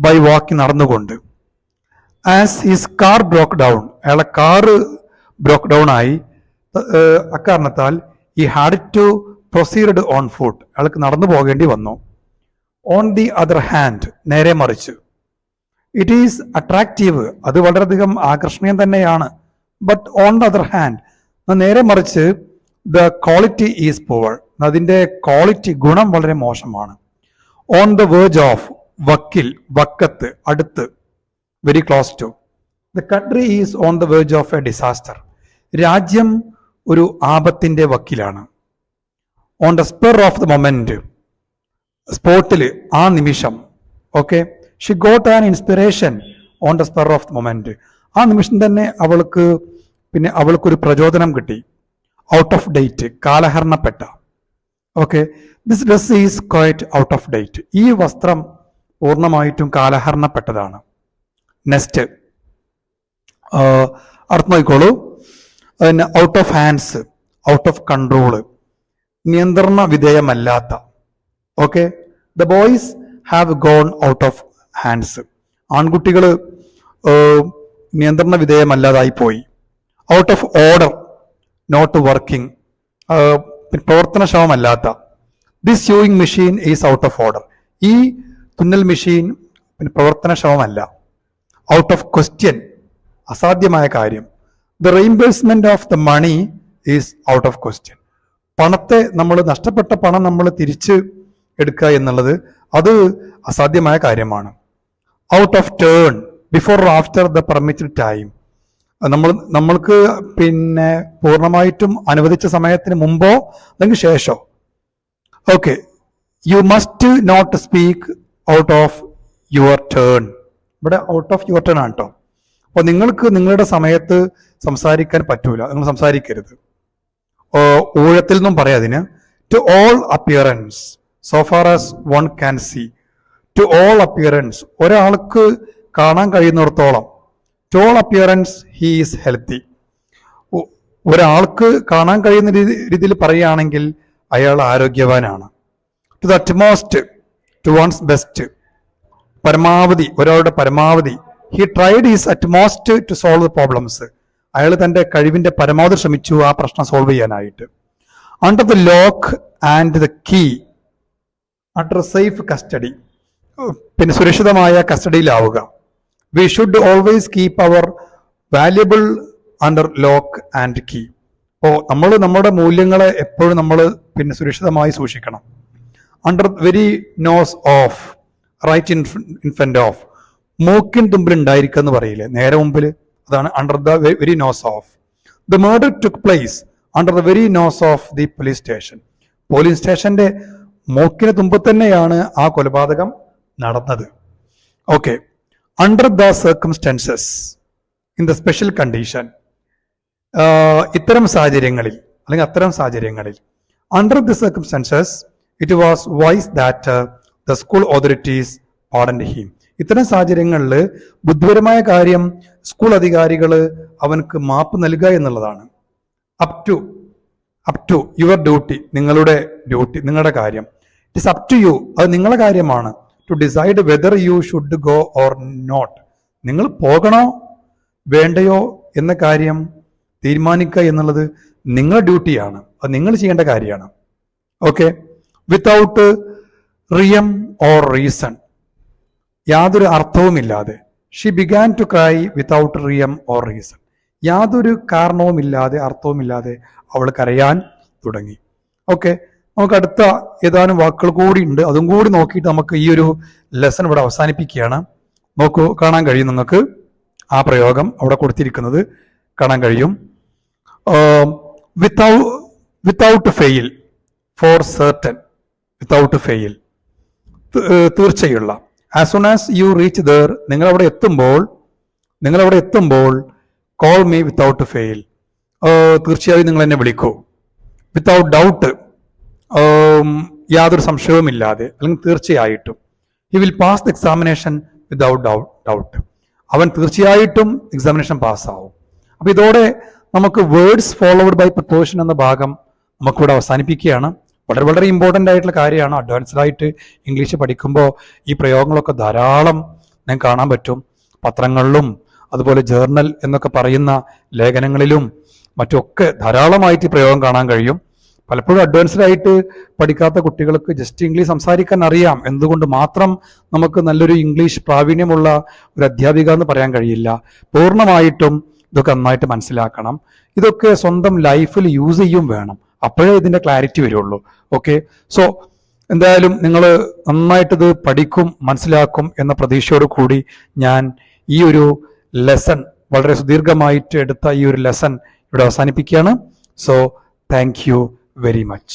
by walking, നടന്നുകൊണ്ട്. As his car broke down, അയാളെ കാറ് ബ്രോക്ക് ഡൗൺ ആയി, അക്കാരണത്താൽ he had to proceed on foot, അയാൾക്ക് നടന്നു പോകേണ്ടി വന്നു. ഓൺ ദി അതർ ഹാൻഡ്, നേരെ മറിച്ച്. ഇറ്റ് ഈസ് അട്രാക്റ്റീവ്, അത് വളരെയധികം ആകർഷണീയം തന്നെയാണ്. But on the other hand, നേരെ മറിച്ച്, ദ ക്വാളിറ്റി ഈസ് പുവർ, അതിൻ്റെ ക്വാളിറ്റി, ഗുണം വളരെ മോശമാണ്. ഓൺ ദ വേർജ് ഓഫ്, വക്കിൽ, വക്കത്ത്, അടുത്ത്, very close to. The country is on the verge of a disaster, രാജ്യം ഒരു ആപത്തിന്റെ വക്കിലാണ്. On the spur of the moment, സ്പോട്ടിൽ, ആ നിമിഷം. Okay, she got an inspiration on the spur of the moment, ആ നിമിഷം തന്നെ അവൾക്കൊരു പ്രചോദനം കിട്ടി. ഔട്ട് ഓഫ് ഡേറ്റ്, കാലഹരണപ്പെട്ട. Okay, this dress is quite out of date, ഈ വസ്ത്രം പൂർണ്ണമായിട്ടും കാലഹരണപ്പെട്ടതാണ്. നെക്സ്റ്റ്, അർത്ഥം നോക്കിക്കോളൂ. Out of hands, out of control, നിയന്ത്രണ വിധേയമല്ലാത്ത. Okay, the boys have gone out of hands, ആൺകുട്ടികൾ നിയന്ത്രണ വിധേയമല്ലാതായി പോയി. Out of order, not working, പ്രവർത്തനക്ഷമമല്ലാത്ത. This sewing machine is out of order, ഈ തുന്നൽ മെഷീൻ പ്രവർത്തനക്ഷമമല്ല. ഔട്ട് ഓഫ് ക്വസ്റ്റ്യൻ, അസാധ്യമായ കാര്യം. The reimbursement of the money is out of question, പണത്തെ നഷ്ടപ്പെട്ട പണം നമ്മൾ തിരിച്ച് എടുക്കുക എന്നുള്ളത് അത് അസാധ്യമായ കാര്യമാണ്. Out of turn, before or after the permitted time, നമ്മൾക്ക് പൂർണ്ണമായിട്ടും അനുവദിച്ച സമയത്തിന് മുമ്പോ അല്ലെങ്കിൽ ശേഷോ. Okay, you must not speak out of your turn, ഇവിടെ ഔട്ട് ഓഫ് യുവർ ടേൺ ആണ് കേട്ടോ. അപ്പോൾ നിങ്ങൾക്ക് നിങ്ങളുടെ സമയത്ത് സംസാരിക്കാൻ പറ്റൂല, നിങ്ങൾ സംസാരിക്കരുത്. ഊഴത്തിൽ നിന്നും പറയാം അതിന്. To all appearance, so far as one can see. To all appearance, ഒരാൾക്ക് കാണാൻ കഴിയുന്നിടത്തോളം. To all appearance he is healthy, ഒരാൾക്ക് കാണാൻ കഴിയുന്ന രീതിയിൽ പറയുകയാണെങ്കിൽ അയാൾ ആരോഗ്യവാനാണ്. To the utmost, to one's best, പരമാവധി, ഒരാളുടെ പരമാവധി. He tried his utmost to solve the problems, അയാൾ തന്റെ കഴിവിന്റെ പരമാവധി ശ്രമിച്ചു ആ പ്രശ്നം സോൾവ് ചെയ്യാനായിട്ട്. Under the lock and the key, under safe custody, സുരക്ഷിതമായ കസ്റ്റഡിയിലാവുക. We should always keep our valuable under lock and key. അപ്പോൾ നമ്മൾ നമ്മുടെ മൂല്യങ്ങളെ എപ്പോഴും നമ്മൾ സുരക്ഷിതമായി സൂക്ഷിക്കണം. Under very nose of, right in front of, മൂക്കിൻ തുമ്പിൽ ഉണ്ടായിരിക്കുക എന്ന് പറയില്ലേ, നേരെ മുമ്പിൽ, അതാണ് under the very nose of. The murder took place under the very nose of the police station, police സ്റ്റേഷന്റെ മൂക്കിന് തുമ്പ് തന്നെയാണ് ആ കൊലപാതകം നടന്നത്. Okay, under the circumstances, in the special condition, ഇത്തരം സാഹചര്യങ്ങളിൽ അല്ലെങ്കിൽ അത്തരം സാഹചര്യങ്ങളിൽ, under the circumstances it was wise that the school authorities pardoned him. ഇത്തരം സാഹചര്യങ്ങളിൽ ബുദ്ധിപരമായ കാര്യം സ്കൂൾ അധികാരികൾ അവനക്ക് മാപ്പ് നൽകുക എന്നുള്ളതാണ്. അപ് ടു യുവർ ഡ്യൂട്ടി, നിങ്ങളുടെ ഡ്യൂട്ടി, നിങ്ങളുടെ കാര്യം. It is up to you, അത് നിങ്ങളുടെ കാര്യമാണ്. To decide whether you should go or not, നിങ്ങൾ പോകണോ വേണ്ടയോ എന്ന കാര്യം തീരുമാനിക്കുക എന്നുള്ളത് നിങ്ങളുടെ ഡ്യൂട്ടിയാണ്, അത് നിങ്ങൾ ചെയ്യേണ്ട കാര്യമാണ്. Okay. Without rhyme or reason, യാതൊരു അർത്ഥവുമില്ലാതെ. She began to cry without rhyme or reason, യാതൊരു കാരണവുമില്ലാതെ അർത്ഥവുമില്ലാതെ അവൾ കരയാൻ തുടങ്ങി. ഓക്കെ, നമുക്ക് അടുത്ത ഏതാനും വാക്കുകൾ കൂടി ഉണ്ട്, അതും കൂടി നോക്കിയിട്ട് നമുക്ക് ഈ ഒരു ലെസൺ ഇവിടെ അവസാനിപ്പിക്കുകയാണ്. നോക്കൂ, കാണാൻ കഴിയും നിങ്ങൾക്ക് ആ പ്രയോഗം അവിടെ കൊടുത്തിരിക്കുന്നത് കാണാൻ കഴിയും. Without fail, for certain, without fail, തീർച്ചയുള്ള. As soon as you reach there, നിങ്ങളവിടെ എത്തുമ്പോൾ കോൾ മീ വിത്തൗട്ട് ഫെയിൽ, തീർച്ചയായും നിങ്ങൾ എന്നെ വിളിക്കൂ. വിത്തൗട്ട് ഡൗട്ട്, യാതൊരു സംശയവുമില്ലാതെ അല്ലെങ്കിൽ തീർച്ചയായിട്ടും. He will pass the examination without doubt, അവൻ തീർച്ചയായിട്ടും എക്സാമിനേഷൻ പാസ്സാവും. അപ്പൊ ഇതോടെ നമുക്ക് വേർഡ്സ് ഫോളോഡ് ബൈ പ്രിപ്പോസിഷൻ എന്ന ഭാഗം നമുക്കിവിടെ അവസാനിപ്പിക്കുകയാണ്. വളരെ വളരെ ഇമ്പോർട്ടൻ്റ് ആയിട്ടുള്ള കാര്യമാണ്. അഡ്വാൻസ്ഡ് ആയിട്ട് ഇംഗ്ലീഷ് പഠിക്കുമ്പോൾ ഈ പ്രയോഗങ്ങളൊക്കെ ധാരാളം ഞാൻ കാണാൻ പറ്റും. പത്രങ്ങളിലും അതുപോലെ ജേർണൽ എന്നൊക്കെ പറയുന്ന ലേഖനങ്ങളിലും മറ്റൊക്കെ ധാരാളമായിട്ട് ഈ പ്രയോഗം കാണാൻ കഴിയും. പലപ്പോഴും അഡ്വാൻസ്ഡ് ആയിട്ട് പഠിക്കാത്ത കുട്ടികൾക്ക് ജസ്റ്റ് ഇംഗ്ലീഷ് സംസാരിക്കാൻ അറിയാം, എന്തുകൊണ്ട് മാത്രം നമുക്ക് നല്ലൊരു ഇംഗ്ലീഷ് പ്രാവീണ്യമുള്ള ഒരു അധ്യാപിക എന്ന് പറയാൻ കഴിയില്ല. പൂർണ്ണമായിട്ടും ഇതൊക്കെ നന്നായിട്ട് മനസ്സിലാക്കണം. ഇതൊക്കെ സ്വന്തം ലൈഫിൽ യൂസ് ചെയ്യും വേണം, അപ്പോഴേ ഇതിന്റെ ക്ലാരിറ്റി വരുള്ളൂ. ഓക്കെ, സോ എന്തായാലും നിങ്ങൾ നന്നായിട്ടിത് പഠിക്കും, മനസ്സിലാക്കും എന്ന പ്രതീക്ഷയോട് കൂടി ഞാൻ ഈ ഒരു ലെസൺ, വളരെ സുദീർഘമായിട്ട് എടുത്ത ഈ ഒരു ലെസൺ ഇവിടെ അവസാനിപ്പിക്കുകയാണ്. So thank you very much.